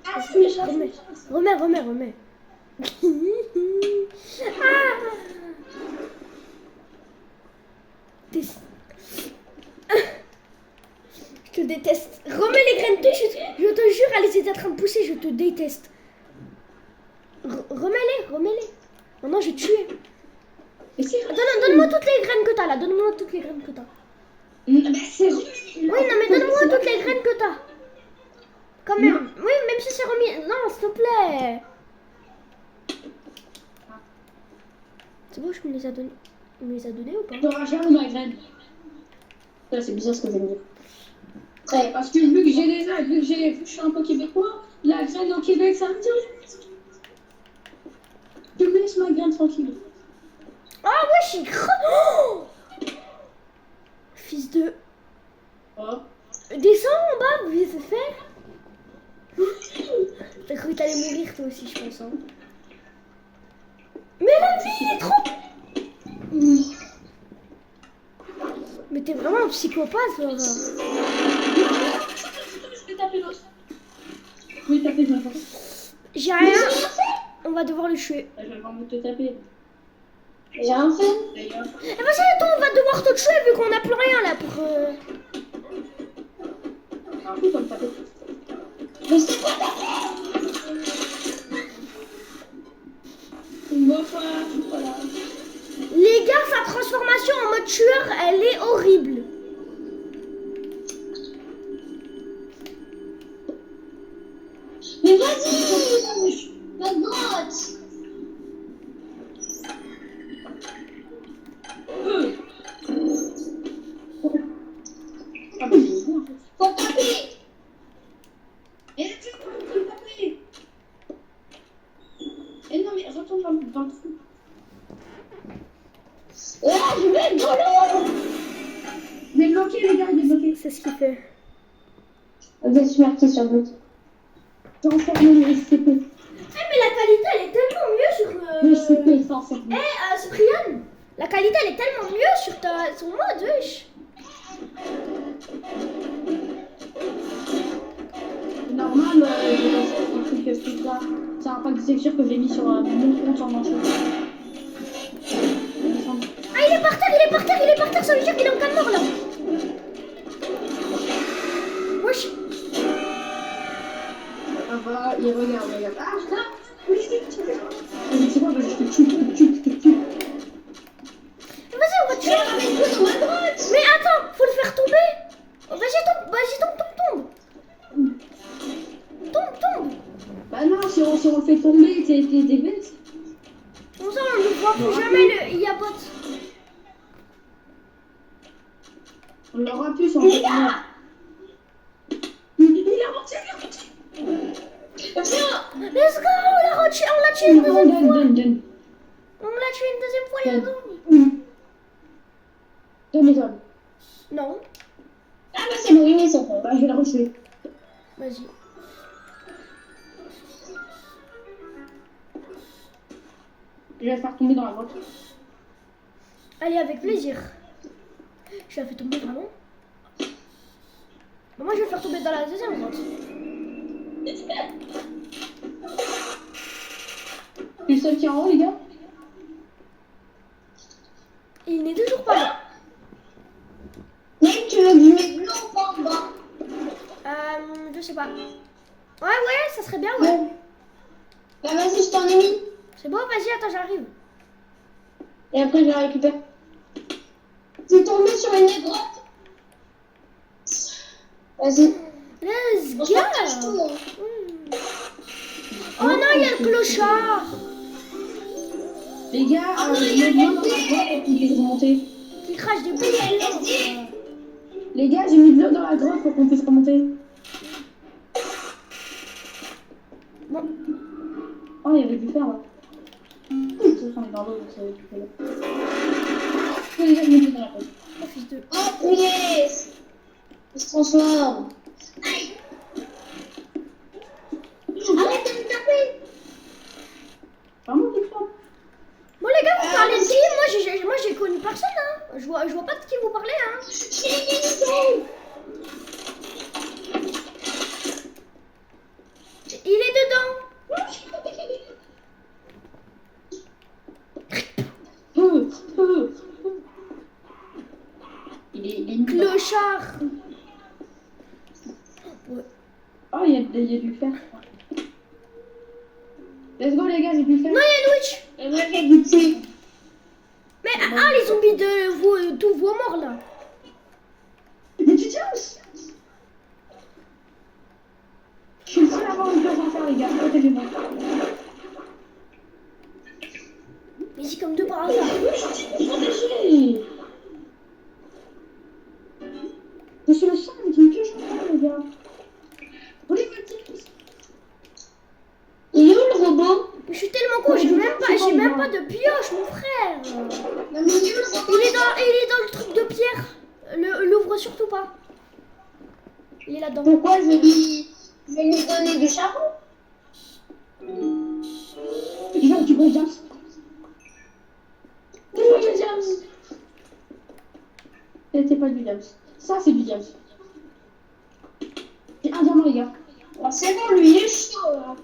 Ah, c'est méchant. Remets. Ah! Je te déteste. Remets les graines dessus. Je te jure, elles étaient en train de pousser. Je te déteste. Remets-les. Maintenant, je vais tuer. Mais c'est Donne-moi toutes les graines que t'as là. Donne-moi toutes les graines que t'as. Bah, c'est remis. Oui, non, mais donne-moi toutes les graines que t'as. Quand même. Oui, même si c'est remis. Non, s'il te plaît. C'est bon, je me les a donnés. Il me les a donnés ou pas? T'auras jamais ma graine. Ça, c'est bizarre ce que je veux dire. Ouais, parce que vu que j'ai les ailes, vu que je suis un peu québécois, la graine au Québec, ça me dit rien. Tu me laisses ma graine tranquille. Ah ouais, je suis grave. Oh, fils de... Oh. Descends en bas, vite fait. T'as cru que t'allais mourir toi aussi, je pense. Hein. Mais la vie est trop... Mais t'es vraiment un psychopathe, Laura. Je vais taper l'autre. Oui, taper, je vais taper. J'ai rien. On va devoir le tuer. Je vais vraiment te taper. J'ai rien fait. D'ailleurs. Eh ben, attends, on va devoir te tuer vu qu'on n'a plus rien là pour... Un coup, comme taper. Mais c'est quoi ta Voilà. Les gars, sa transformation en mode tueur, elle est horrible. Mais vas-y, la grotte. Ah, mais c'est bien, en fait. Faut taper. Et tu peux taper. Et non, mais retourne dans le trou. Ah, je vais être dans l'eau. Débloqué, les gars, débloqué. C'est ce qu'il fait. Je suis marquée sur l'autre. Transformer le SCP. Eh mais la qualité elle est tellement mieux sur... Le SCP, transformer. Cyprien, la qualité elle est tellement mieux sur ton mode, wesh. C'est normal, un truc plus tard. C'est un pack de texture que j'ai mis sur mon compte en entier. Ah il est par terre, ça veut dire qu'il est en cas de mort là. Wesh. Ah bah, il regarde. Ah, putain. Oui, c'est quoi, vas-y, je te tue. Vas-y, on va tuer. Mais attends, faut le faire tomber. Oh, vas-y, tombe. Bah non, si on le fait tomber, t'es bête. Comme ça, on ne voit plus jamais le Iabot. On l'aura plus sans fait. Il a monté. Viens, let's go, on l'a tué une deuxième fois. Donne. On l'a tué une deuxième fois, les gars. Donne les hommes. Non, Ah bah c'est bon, il est sorti. Bah, je vais la retuer. vas-y. Je vais la faire tomber dans la grotte. Allez, avec plaisir. Je la fais tomber vraiment. Bah, moi, je vais le faire tomber dans la deuxième grotte. Je suis le seul qui est en haut, les gars. Et il n'est toujours pas là. Mec, tu veux que je mette de l'eau ou pas en bas? Je sais pas. Ouais, ça serait bien, ouais. Bah vas-y, je t'en ai mis. C'est bon, vas-y, attends, j'arrive. Et après, je la récupère. T'es tombé sur une grotte. Vas-y. Let's On go. se partage tout, hein. Oh non, il y a le clochard. Les gars, il y a bien dans la grotte pour qu'on puisse remonter. Il crache des boules. Les gars, j'ai mis de l'eau dans la grotte pour qu'on puisse remonter. Bon, Oh, il y avait du fer là. On est dans l'eau, donc ça va être plus Faut déjà monter dans la pause. Oh, fils de... Oh, yes. Il se transforme. Aïe. Arrête de me taper. Vraiment, tout ça. Bon les gars, vous parlez de qui? Moi j'ai connu personne, hein. Je vois pas de qui vous parlez, hein. Il est dedans. Il est nul. Clochard. Ouais. Oh, il y a du fer. Let's go, les gars, j'ai du fer. Non, il y a une witch. Et moi, j'ai goûté. Mais les zombies de tous vos morts là. Mais tu tiens aussi. Je suis le seul à avoir une place en fer, les gars. Protégez-moi. Mais c'est comme deux par hasard. Protégez. Je suis le seul avec une pioche en fer, les gars. Volez votre petit. Il est où le robot? Mais je suis tellement con, j'ai même pas de pioche, mon frère. Non, mais il est où le robot? Il est dans le truc de pierre. L'ouvre surtout pas. Il est là-dedans. Pourquoi je vais lui donner du charbon? Tu prends James. James. C'était pas du James. Ça, c'est du James. J'ai un diamant, les gars. Oh, c'est bon, lui, il est chaud. Là.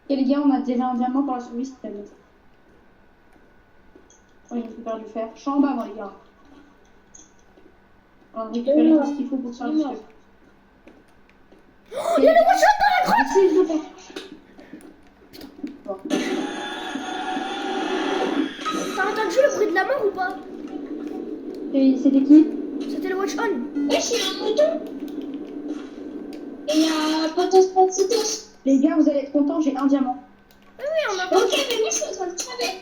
Et les gars, on a déjà un diamant pour la survie, c'est tellement. Oh, il récupère du fer. Je suis en bas, moi, les gars. On va récupérer tout ce qu'il faut pour se faire du fer. Oh, il y a le one-shot dans la grotte. Merci, je le fais. Bon. T'as entendu le bruit de la mort ou pas? Et c'était qui? C'était le watch on. Wesh, il y a un mouton. Et il y a Potos Potitos. Les gars, vous allez être contents, j'ai un diamant. Oui, on a Ok, mais moi, je suis en train de travailler.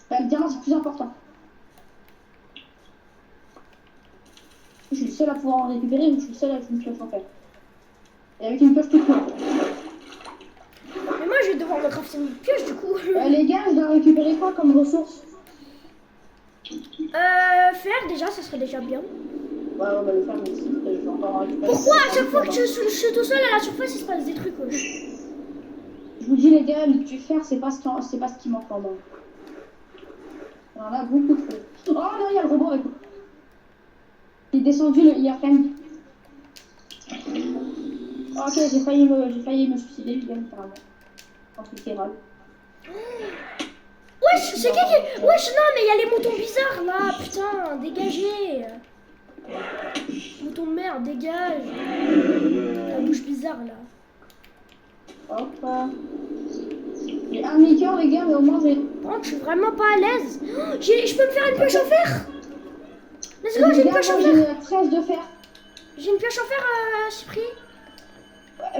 Bah, le diamant, c'est plus important. Je suis le seul à pouvoir en récupérer, mais je suis le seul avec une pioche en fer. Et avec une pioche toute courte. Mais moi, je vais devoir me crafter une pioche du coup. Les gars, je dois récupérer quoi comme ressource? Faire déjà, ça serait déjà bien. Ouais, on va le faire, mais si, je vais encore récupérer. Pourquoi à chaque fois que je suis tout seul à la surface, il se passe des trucs? Je vous dis, les gars, le du fer, c'est pas ce qui manque en moi. Il y en a beaucoup trop. Oh non, il y a le robot avec moi. Il est descendu le IRM. Oh, ok, j'ai failli me suicider, les gars, littéralement. Entre littéral. Wesh, c'est qui? Wesh, non, mais il y a les moutons bizarres là, putain, dégagez. Mouton de merde, dégage. La bouche bizarre là. Hop. J'ai un liqueur, les gars, mais au moins j'ai. Par contre, je suis vraiment pas à l'aise. Oh, je peux me faire une pioche en fer. Let's go, j'ai une pioche en fer. J'ai 13 de fer. J'ai une pioche en fer, Cyprien.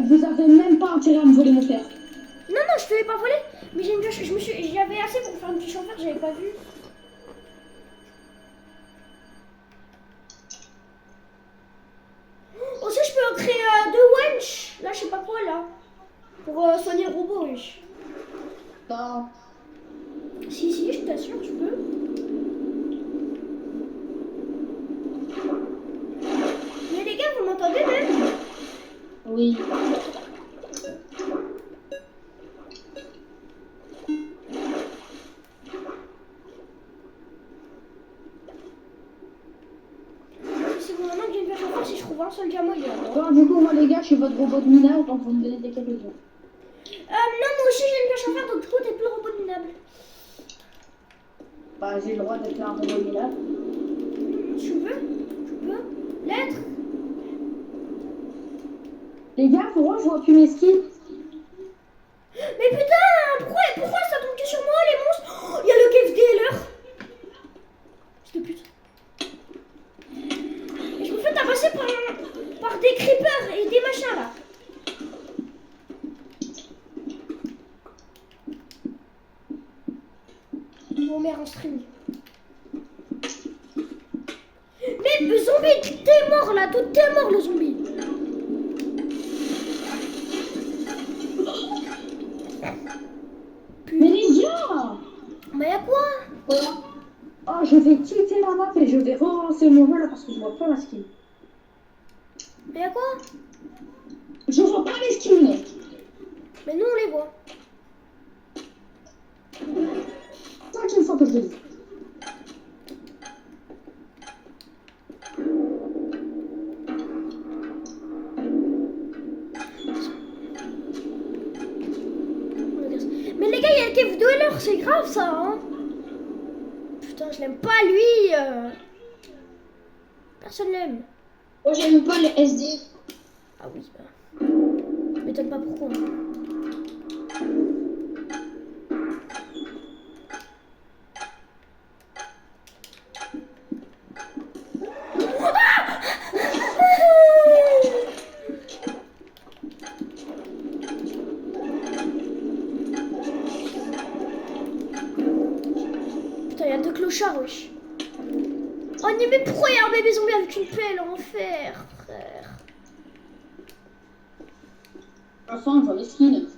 Vous avez même pas intérêt à me voler mon fer. Non, non, je te l'ai pas volé. Mais j'ai une pioche, j'avais assez pour faire une pioche en fer, j'avais pas vu. Aussi, je peux créer 2 wench. Là, je sais pas quoi, là. Pour soigner le robot, wesh. Non. Si, je t'assure, tu peux. Mais les gars, vous m'entendez même? Oui. C'est bon, maintenant que j'ai une pioche en fer, si je trouve un seul diamant, il y a un. Bon, du coup, moi, les gars, je suis votre robot de minage, donc vous me donnez des quelques jours. Non, moi aussi j'ai une pioche en fer, donc du coup, t'es plus le robot minable. Bah, j'ai le droit d'être un robot minage. Tu peux? L'être? Les gars, pourquoi je vois plus mes skins? Mais putain, pourquoi ça tombe que sur moi, les monstres? Oh, il y a le cave dealer. Fils de pute. Et je me fais tabasser par des creepers et des machins là. Bon, merde, en stream. Mais le zombie, t'es mort là, tout t'es mort le zombie. Mais les gars! Mais y'a quoi? Oh, je vais quitter la map et je vais relancer mon jeu là parce que je vois pas la skin. Mais y'a quoi? Je vois pas les skins. Mais nous on les voit. Cinquième fois que je le dis. Mais les gars, il y a Kev Dweller, c'est grave ça, hein? Putain, je l'aime pas lui. Personne l'aime. Moi, j'aime pas les SD. Ah oui, bah. Je m'étonne pas pourquoi. Putain, il y a deux clochards, wesh. Oh non, mais pourquoi il y a un bébé zombie avec une pelle en fer, frère? Enfin, je vois les skins.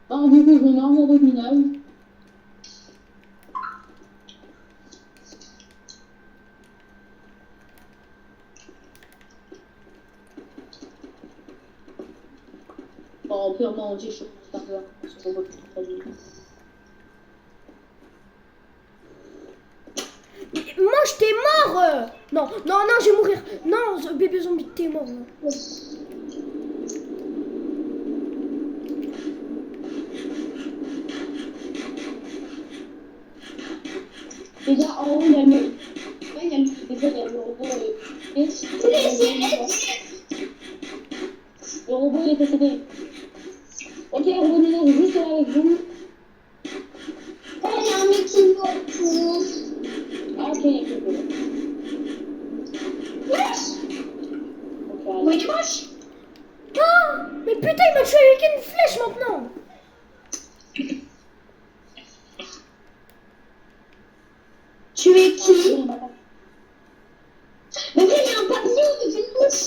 Oh, du coup, je mets en mode minage. Bon, purement anti chaud, c'est un peu. C'est pas très bien. Moi, j'étais mort. Non, non, non, je vais mourir. Non, bébé zombie, t'es mort. Les gars, en haut, il y a le. Il y a le robot. Le robot, il est décédé. Ok, le robot minage est juste là avec vous. Oh, il y a un mec qui me Ah, ok, il est cool. Wesh! Ok, Mais il est moche! Oh, mais putain, il m'a tué avec une flèche maintenant. Tu es qui? Mais oui, il y a un papillon avec une mouche!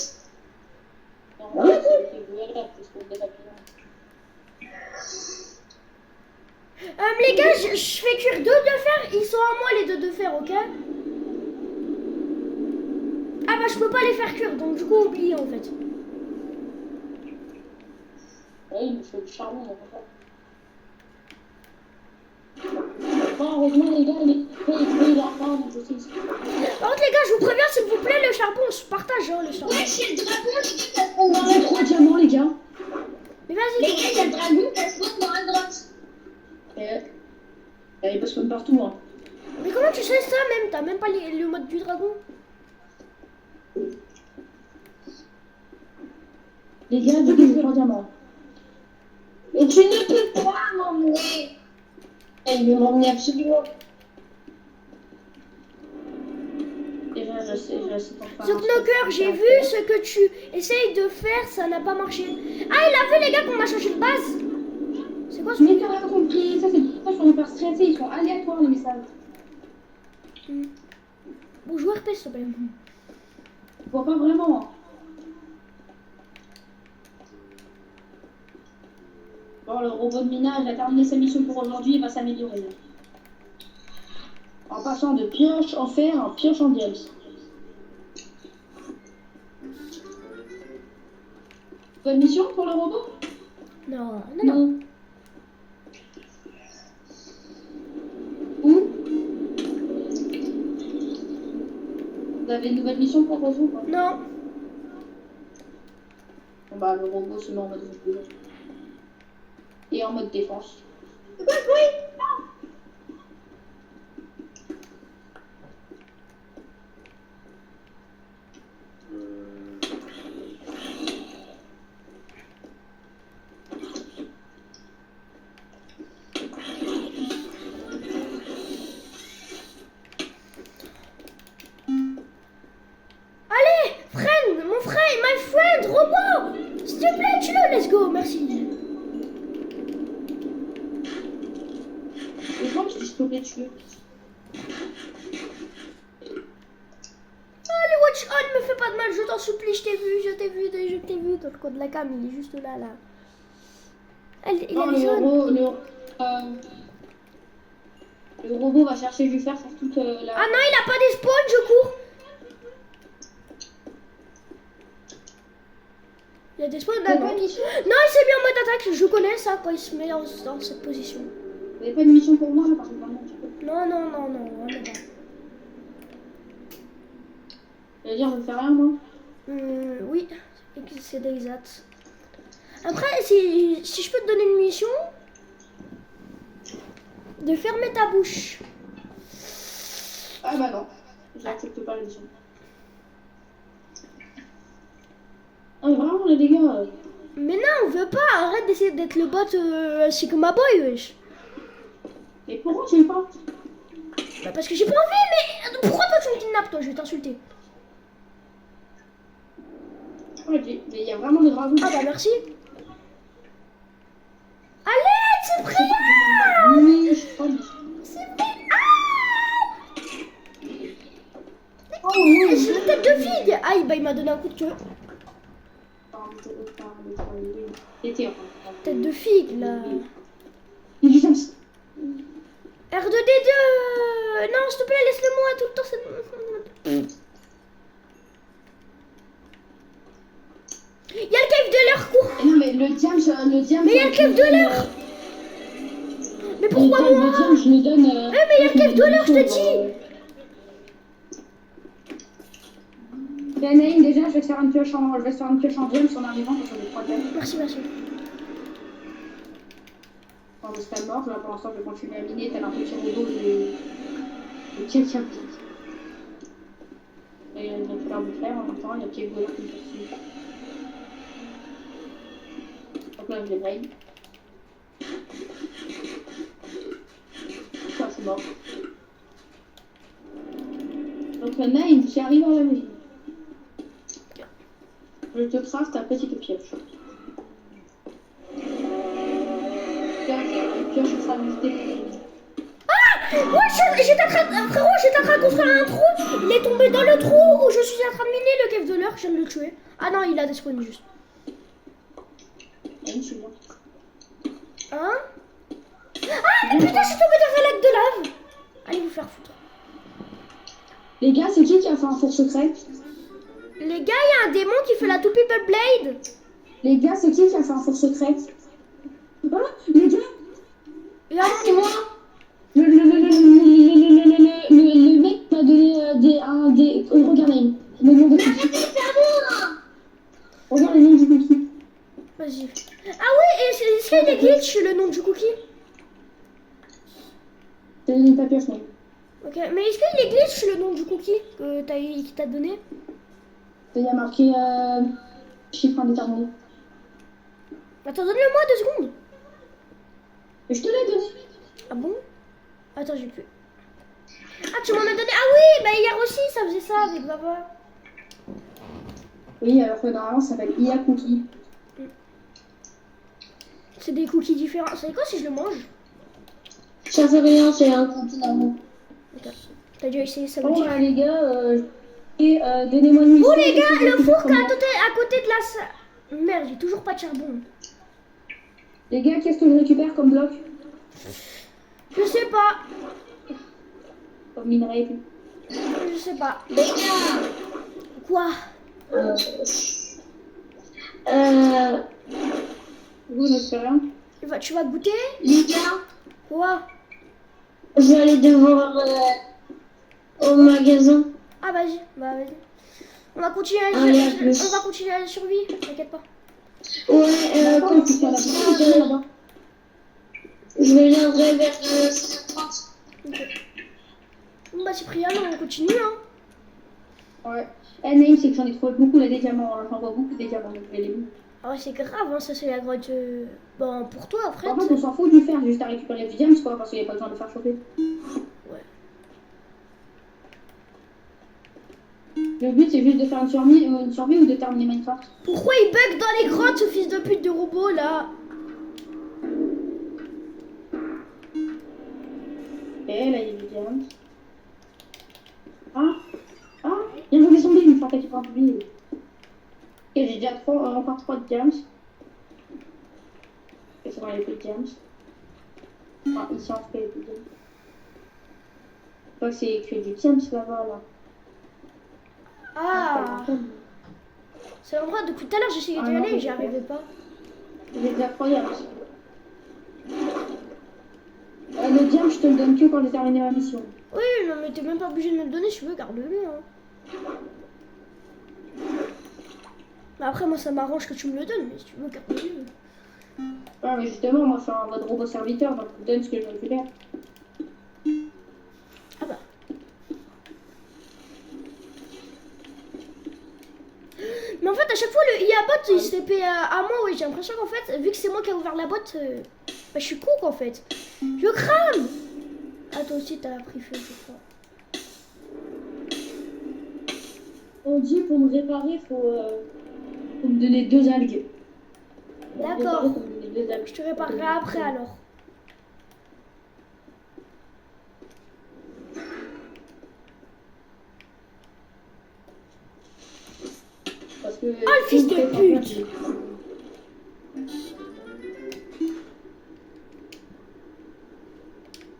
Les gars, je fais cuire deux de fer. Ils sont à moi les deux de fer, ok? Ah bah je peux pas les faire cuire, donc du coup oubliez en fait. Oui, mais c'est du charbon, donc en fait. Heureusement, les gars, il a pas, donc je sais. Par contre les gars, je vous préviens s'il vous plaît, le charbon, on se partage hein, le charbon. Wesh, il y a le dragon, les gars, ça se passe dans On a 3 diamants, les gars. Mais Les vas-y. gars, il y a le dragon, ça se passe dans la grotte. Il passe comme partout, hein. Mais comment tu sais ça même? T'as même pas le mode du dragon? Les gars, du coup, j'ai 3 diamants. Mais tu ne peux pas m'emmener. Elle veut m'emmener absolument. Déjà, je sais pas faire. Sur Knocker, j'ai vu ce que tu essayes de faire, ça n'a pas marché. Ah, il a vu les gars qu'on a changé de base. C'est quoi ce Mais truc? t'as rien compris, ça c'est pour ça qu'on est pas stressé, ils sont aléatoires les messages. Bon, joueur RP s'il te plaît. Je vois pas vraiment. Bon, le robot de minage a terminé sa mission pour aujourd'hui, il va s'améliorer. En passant de pioche en fer en pioche en diams. Bonne mission pour le robot? Non, non, non. Où? Vous avez une nouvelle mission pour vous ou pas? Non. Bon bah le robot se met en mode recul. Et en mode défense. Allez, friend, mon frère, my friend, robot. S'il te plaît, tue-le, let's go, merci. Et moi je peux les tuer. Allez, watch on, me fais pas de mal, je t'en supplie, je t'ai vu dans le coin de la cam, il est juste là, là. Il Non, a le les zones. robot, Le robot va chercher du fer sur toute la... Ah non, il a pas des spawns, je cours. Il y a des spawns C'est d'accord. bon. Non, il s'est mis en mode attaque. Je connais ça quand il se met dans cette position. Vous avez pas de mission pour moi là parce que vraiment tu peux. Non, non, non, non, on est pas. Je veux dire, je fais rien moi. Oui, c'est exact. Après, si je peux te donner une mission, de fermer ta bouche. Ah bah non, j'accepte pas la mission. Ah mais vraiment les gars. Mais non, on veut pas. Arrête d'essayer d'être le bot Sigma Boy, wesh. Mais pourquoi tu veux pas? Bah parce que j'ai pas envie, mais pourquoi toi tu me kidnappes, toi? Je vais t'insulter. Ouais, mais il y a vraiment des dragons. Ah bah merci. Allez, c'est prêt. Oui, je crois. C'est prêt. Oh oui. J'ai une tête de figue. Aïe, bah il m'a donné un coup de queue. Tête de figue, là. R2D2. Non, s'il te plaît, laisse-le-moi tout le temps. Il y a le cave de l'heure, cours. Non mais le diam. Mais il y a le cave de l'heure. Mais pourquoi moi? Le diam, je le donne. Mais il y a le cave de l'heure, je te dis. Ben Naïm, déjà, je vais te faire une pioche en diams en arrivant parce qu'on est 3 diams. Merci, merci. Quand je serai mort, là pour l'instant, je vais continuer à miner tel un petit robot de quelqu'un d'autre. Et il va faire du fer en même temps, il y a Pierre Gola qui me poursuit. Donc là, je les brain. Ça, c'est mort. Donc Naïm, tu arrives à la maison. Je te craft ta petite pioche. Une pioche sera visitée. Ouais, j'étais en train de construire un trou. Il est tombé dans le trou où je suis en train de miner le cave de l'heure. Je viens de le tuer. Ah non, il a despawn juste. Naïm, je suis mort. Hein? Ah, mais putain, je suis tombé dans un lac de lave. Allez vous faire foutre. Les gars, c'est qui a fait un four secret? Les gars, il y a un démon qui fait la tout people blade. Les gars, c'est qui a fait un four secret? Ah, les gars! Il y a C'est moi. Le mec m'a donné regarde Naïm. Le nom de regarde le nom du cookie. Vas-y. Ah oui, et est-ce qu'il y a des glitch le nom du cookie? C'est ta pioche Naïm. Ok, mais est-ce qu'il y a des glitch le nom du cookie qui t'a donné? Il y a marqué chiffre indéterminé. Attends, donne-le-moi 2 secondes. Mais je te l'ai donné. Ah bon? Attends, j'ai plus. Ah, tu m'en as donné. Ah oui, bah hier aussi, ça faisait ça avec papa. Oui, alors que normalement ça s'appelle IA Cookie. C'est des cookies différents. C'est quoi si je le mange? Ça fait rien, c'est un cookie normal. Ok. T'as déjà essayé ça? Bon, là, les gars, donnez-moi une mission. Oh les gars, le four qui est à côté de la salle. Merde, j'ai toujours pas de charbon. Les gars, qu'est-ce que je récupère comme bloc? Je sais pas. Comme minerai et tout. Je sais pas. Les gars, Quoi? Vous ne savez rien. Tu vas goûter? les gars, Quoi? je vais aller devoir au magasin. Ah vas-y, bah vas-y. On va continuer Allez, à plus. on va continuer la survie, t'inquiète pas. Ouais, quand Tu fais la pioche là-bas. je reviendrai vers 6h30. Ok. Bon bah Cyprien, on continue hein. Ouais. Naïm, c'est que j'en ai trouvé beaucoup là des diamants. J'en vois beaucoup des diamants. Donc les bouts. Ah ouais, c'est grave, hein, ça c'est la grotte. Bon, pour toi après. En fait, on s'en fout du fer, juste à récupérer du diamant quoi, parce qu'il n'y a pas besoin de le faire chauffer. Ouais. Le but c'est juste de faire une survie ou de terminer Minecraft. Pourquoi il bug dans les grottes ce fils de pute de robot là? Et là il y a du diamant. Ah, il y a un zombie, une fois que tu prends oublier. Et j'ai déjà encore 3 de diamants. Et c'est bon, il y a plus de diamants. Enfin, ici en fait, il y a plus de diamants. crois que c'est que du Tiams là-bas, là. Ah, c'est l'endroit depuis tout à l'heure, j'essayais Ah d'y non, aller et j'y c'est arrivais pas. C'est incroyable. Le diam, je te le donne que quand j'ai terminé ma mission. Oui, non, mais t'es même pas obligé de me le donner, si tu veux, garde-le. Hein. Mais après, moi, ça m'arrange que tu me le donnes, mais si tu veux, garde-le. Ah, mais justement, moi, je suis un mode robot serviteur, donc je te donne ce que je récupère. Ah bah. Mais en fait, à chaque fois, le IA bot, il se fait payer à moi, oui. J'ai l'impression qu'en fait, vu que c'est moi qui ai ouvert la boîte, bah, je suis con, en fait. Je crame. Ah, toi aussi, t'as pris feu, je crois. On dit pour me réparer, faut me donner 2 algues. Pour me D'accord. réparer, faut me donner 2 algues. Je te réparerai après, alors. Parce que, Ah, le fils de pute.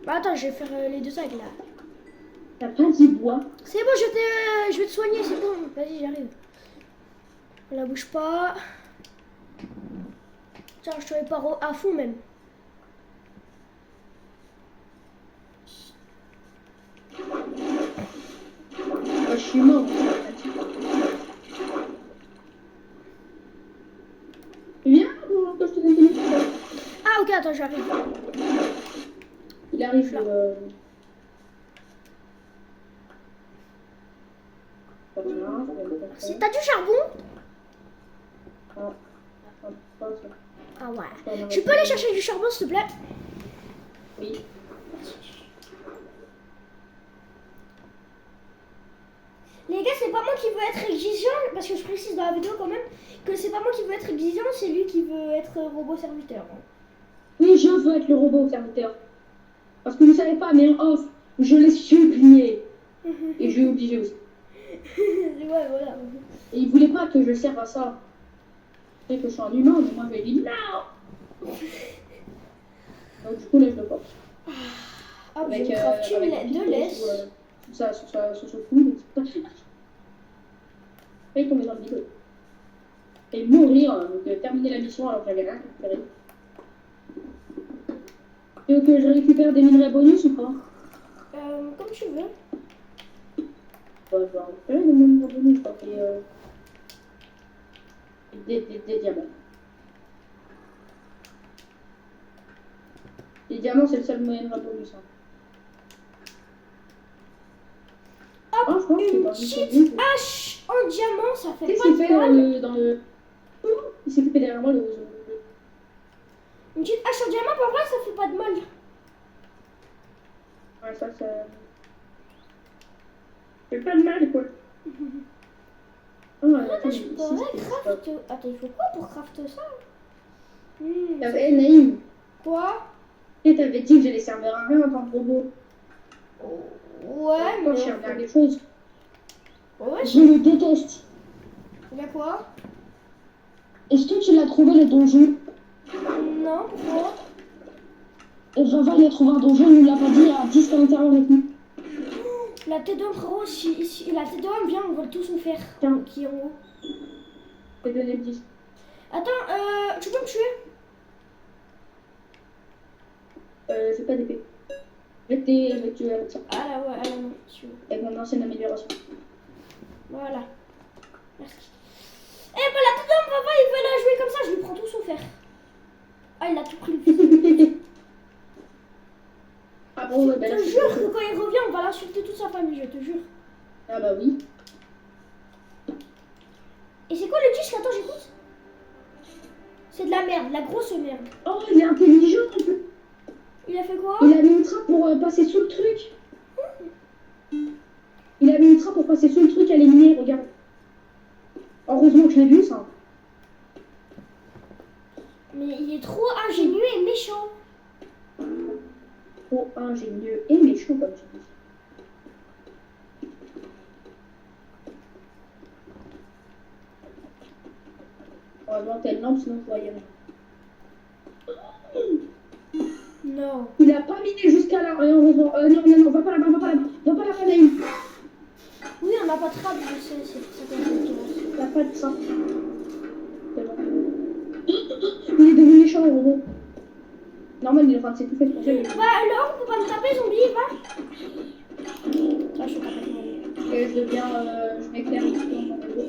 Bah, attends, je vais faire les 2 sacs, là. T'as pas dit bois. C'est bon, je vais te soigner, c'est bon. Vas-y, j'arrive. On la bouge pas. Tiens, je te répare à fond même. Je suis mort. Viens, quand je te donne des Ah, ok, attends, j'arrive. Il arrive le... Si t'as du charbon? Ah, Ah ouais. Tu peux aller chercher du charbon, s'il te plaît? oui. Les gars, c'est pas moi qui veux être exigeant, parce que je précise dans la vidéo quand même que c'est pas moi qui veux être exigeant, c'est lui qui veut être robot serviteur. Oui, je veux être le robot serviteur. Parce que vous savez pas, mais en off, je l'ai supplié. Et je l'ai obligé aussi. Ouais, voilà. Et il voulait pas que je serve à ça. C'est que je suis un humain, mais moi je lui ai dit non. Donc du coup, là, je le porte. Ah, j'ai une crafting de laisse. Ça, sur son cou. Après, il tombait dans le vide. Et mourir, donc terminer la mission alors que j'avais rien récupéré. Tu veux que je récupère des minerais bonus ou pas? Comme tu veux. Je vais récupérer des minerais bonus, je crois. Et des diamants. Les diamants, c'est le seul moyen de bonus. Hein. Hop, je pense que une dans petite hache en diamant, ça fait Tu sais, pas c'est fait de mal. dans le... Il s'est fait derrière moi le... Une petite hache en diamant, pour vrai, ça fait pas de mal. Ouais, ça... fait pas de mal, quoi. Oh, attends, Je pourrais craft... Attends, il faut quoi pour craft ça? T'avais Naïm. Quoi? Et t'avais dit que j'allais servir à rien en tant que robot. Ouais, Quand mais... je servais à des choses. Ouais, Je le déteste. il y a quoi? Est-ce que tu l'as trouvé le donjon? Non, pourquoi? Et Rava, il a trouvé un donjon, il nous l'a pas dit, il y a 10 à l'intérieur avec nous. La tête d'homme, frérot, si la tête d'homme vient, on va tous en faire. Tiens. Qui est en haut. Je vais donner le 10. Attends, tu peux me tuer? J'ai pas d'épée. Je vais te tuer avec ça. Ah là, ouais, ah là, non, tu veux. Avec mon ancienne amélioration. Voilà. Merci. Eh ben la tête d'homme, papa, il veut la jouer comme ça, je lui prends tout son fer. Ah, il a tout pris le fils. Ah bon, ouais, Je bah là, te c'est jure bon. que quand il revient, on va l'insulter toute sa famille, je te jure. Ah bah oui. Et c'est quoi le disque? Attends, j'écoute. C'est de la merde, la grosse merde. Oh, il est intelligent un peu. Il a fait quoi? Il a mis une trappe pour passer sous le truc. Il a mis une trappe pour passer sous le truc à l'éliminer, regarde. Heureusement que je l'ai vu, ça. Mais il est trop ingénieux et méchant. Trop ingénieux et méchant, comme tu dis. Heureusement que t'as une lampe, sinon je voyais rien. Non. Il a pas miné jusqu'à là, heureusement. Non, va pas là-bas, va pas là-bas. Non, pas la fin d'une. Oui, on n'a pas de rab, je sais, c'est pour ça qu'on a Il n'y a pas de sang. C'est bon. Il est devenu méchant, le robot. Normal, il est en train de s'étouffer, c'est pour ça qu'il est- Bah alors, on peut pas me taper, zombie, va. Ah, je suis pas capable. Et je deviens. Je m'éclaire un petit peu en tant que robot.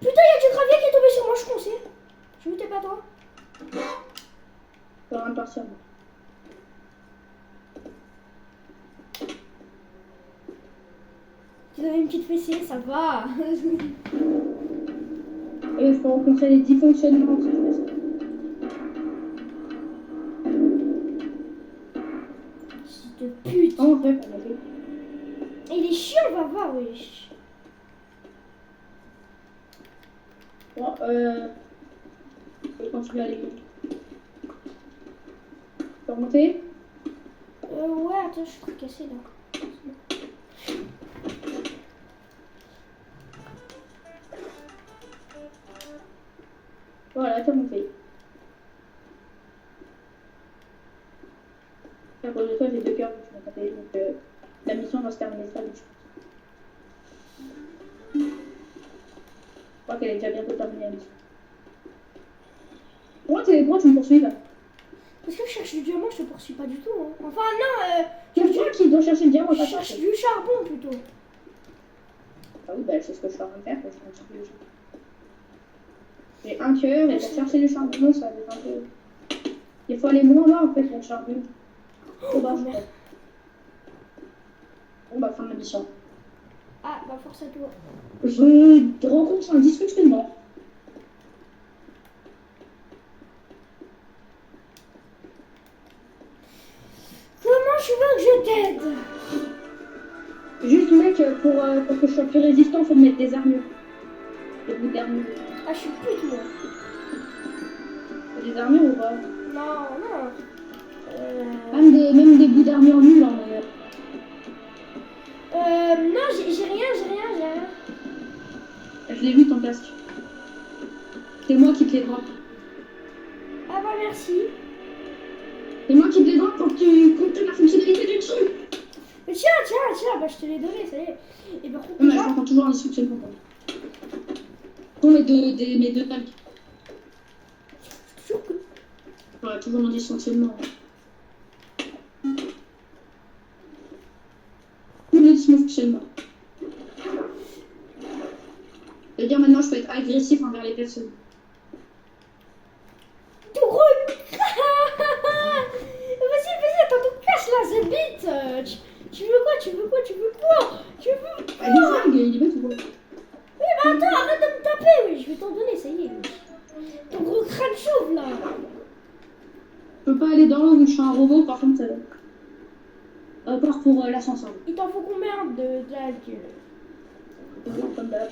Putain, y'a du gravier qui est tombé sur moi, je pensais. Je me t'es pas toi. Je peux rien de partir, moi. Tu avais une petite fessée, ça va. Et il faut rencontrer les dysfonctionnements si je fais ça. Fils de pute. Non, en fait, on a fait. Il est chiant, va voir, wesh. Bon, je vais continuer à aller. Tu peux remonter? Ouais, attends, je suis trop cassée là. Voilà, t'as monté. À cause de toi, j'ai 2 cœurs, donc je m'en tapais. Donc la mission va se terminer ça, donc je crois qu'elle est déjà bientôt terminée la mission. Pourquoi tu me poursuis là? Parce que je cherche du diamant, je te poursuis pas du tout. Hein. Enfin, non, C'est toi qui dois chercher le diamant, je pas toi. cherche du charbon plutôt. Ah oui, bah c'est ce que je suis en train de faire, parce que je suis en train de chercher. J'ai un cœur et pour chercher le charbon, ça va être un peu. Il faut aller moins bas en fait pour le charbon. Au bas, je crois. Bon bah, fin de la mission. Ah, bah force à toi. Je rencontre un dysfonctionnement. Comment tu veux que je t'aide? Juste mec, pour que je sois plus résistant, faut me mettre des armures. Des bouts d'armure. Ah, je suis pute moi. T'as des armures ou pas? Non, non. Même des bouts d'armure nuls en d'ailleurs. Non, j'ai rien. Je l'ai vu ton casque. C'est moi qui te les drop. Ah bah merci. C'est moi qui te les drop pour que tu comptes la fonctionnalité du dessus. Mais tiens, bah je te l'ai donné, ça y est. Et par contre, Non, mais je déjà, rencontre toujours un dysfonctionnement. Pour mes deux tanks. toujours que... Voilà, toujours un dysfonctionnement. Tout le dysfonctionnement. C'est-à-dire maintenant je peux être agressif envers les personnes. Tout gros. Vas-y, attends, tu casses là, c'est bite. Tu veux quoi Ah, des flingues, il est pas tout beau. Oui, bah attends, arrête de me taper, oui, je vais t'en donner, ça y est. Ton gros crâne chauve là. Je peux pas aller dans l'eau vu que je suis un robot, par contre, à part pour l'ascenseur. Il t'en faut combien de d'algues? Comme d'hab.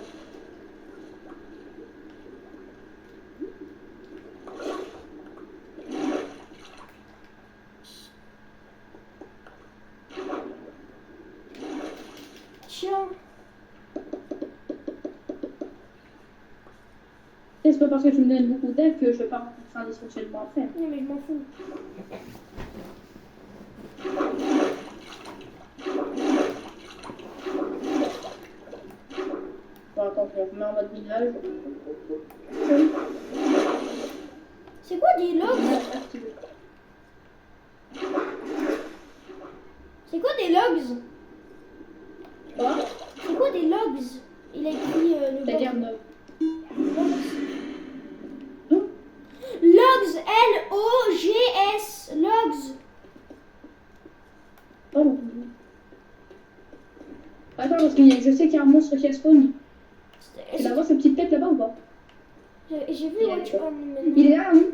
Tiens. Et c'est pas parce que tu me donnes beaucoup d'aide que je vais pas rencontrer un dysfonctionnement après. Oui, mais je m'en fous. Bon, attends, je remets en mode minage. C'est quoi des logs? C'est quoi des logs? Quoi? C'est quoi des logs? Il a écrit le C'est-à-dire bord. Hein? Logs, L-O-G-S, logs. Oh. Attends, parce que je sais qu'il y a un monstre qui a spawn. Tu la vois sa petite tête là-bas ou pas? J'ai vu Il est Watch là. On. Il est là, oui.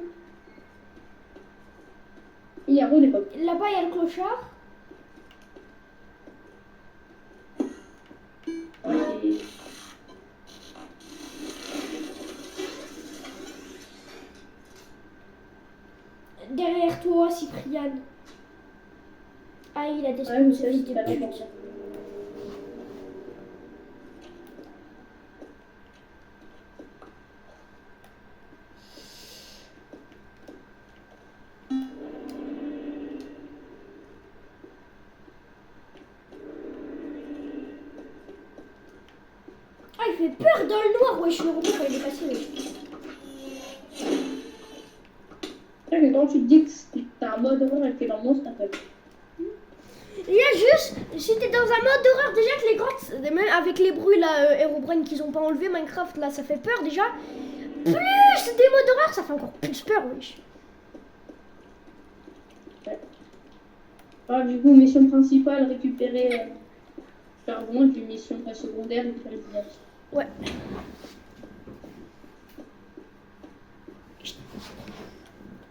Il est à l'époque. Là-bas, il y a le clochard. Ouais, Derrière toi, Cyprien. Ah, il a des ouais, je ce sais, fils c'est de pas pute. d'accord. peur dans le noir. Ouais, je le robot quand il est passé. Et quand tu te dis que t'as un mode horreur et que t'es dans le monstre, t'as peur. Il y a juste, si t'es dans un mode d'horreur, déjà que les grottes, même avec les bruits là, Herobrine qu'ils ont pas enlevé, Minecraft là, ça fait peur déjà. Plus c'est des modes d'horreur, ça fait encore plus peur, wesh. Ah, du coup, mission principale, récupérer charbon, et puis mission secondaire, récupérer le village. Ouais.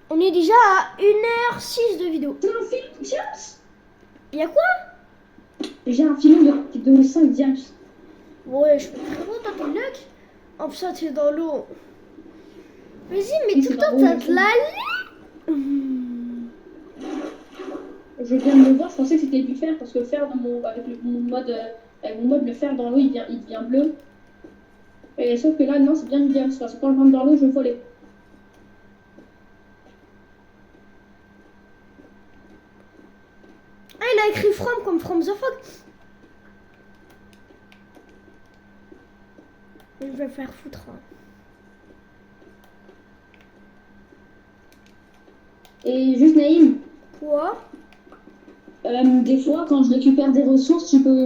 On est déjà à 1h06 de vidéo. T'as un film, James? Il y a quoi? J'ai un film de 5 James. Ouais, je frérot, t'as ton luck. En plus, ça, t'es dans l'eau. Vas-y, mais Oui, tout c'est le temps, pas t'as bon, de la Je viens de le voir, je pensais que c'était du fer, parce que le fer, avec mon mode le fer dans l'eau, il devient bleu. Et sauf que là, non, c'est bien du James, parce que quand je rentre dans l'eau, je vois les. Ah, il a écrit From comme From the Fog. Je vais me faire foutre. Hein. Et juste Naïm, Quoi? des fois, quand je récupère des ressources, tu peux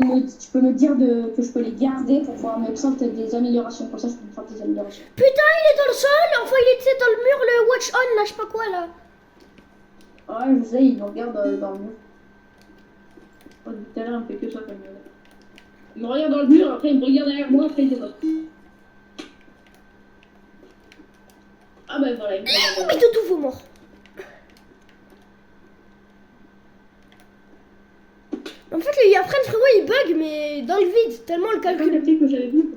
me dire que je peux les garder pour pouvoir me craft des améliorations. Comme ça, je peux me craft des améliorations. Putain, il est dans le sol. Enfin, il était dans le mur, le watch on, là, je sais pas quoi, là. Ouais, je sais, il me regarde dans le mur. Oh, tout à l'heure, il me fait que ça comme il me regarde dans le mur, après il me regarde derrière moi, après il dévote. Ah bah voilà, il me regarde. Mais de tout vos morts. En fait, le Yafren, frérot, il bug, mais dans le vide, tellement le Comme calcule. le petit que j'avais vu.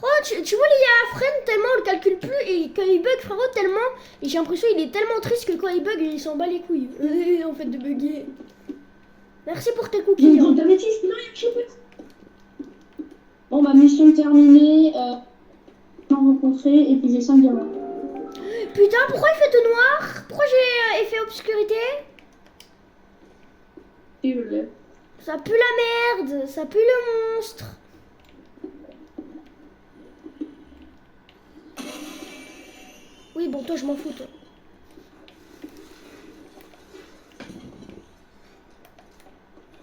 Oh, tu vois le Yafren, tellement on le calcule plus, et quand il bug, frérot, tellement, et j'ai l'impression qu'il est tellement triste que quand il bug, il s'en bat les couilles. En fait, de bugger. Merci pour tes cookies. Donc, Hein. t'avais dit, non, il y a chopé. Bon, bah, mission terminée, rencontré, et puis j'ai 5 diamants. Putain, pourquoi il fait tout noir? Pourquoi j'ai effet obscurité? Et je l'ai. Ça pue la merde, ça pue le monstre. Oui, bon, toi, je m'en fous, toi.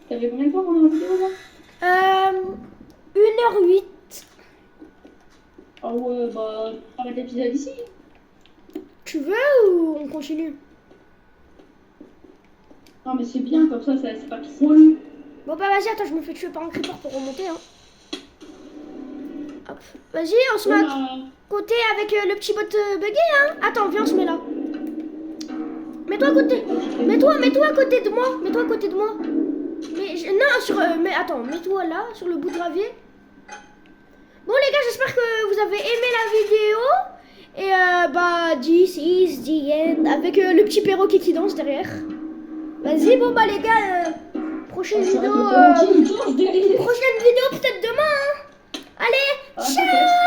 T'avais combien de temps pendant la vidéo là 1h08. Ah ouais, bah, arrête l'épisode ici. Tu veux ou on continue? Non, mais c'est bien, comme ça c'est pas trop long. Bon, bah, vas-y, attends, je me fais tuer par un creeper pour remonter, hein. Hop. Vas-y, on se met à côté avec le petit bot bugué, hein. Attends, viens, on se met là. Mets-toi à côté. Mets-toi à côté de moi. Mets-toi à côté de moi. Mais attends, mets-toi là, sur le bout de gravier. Bon, les gars, j'espère que vous avez aimé la vidéo. Et bah, this is the end. Avec le petit perroquet qui danse derrière. Vas-y, bon, bah, les gars, prochaine vidéo. Prochaine vidéo peut-être demain. Hein. Allez, ciao.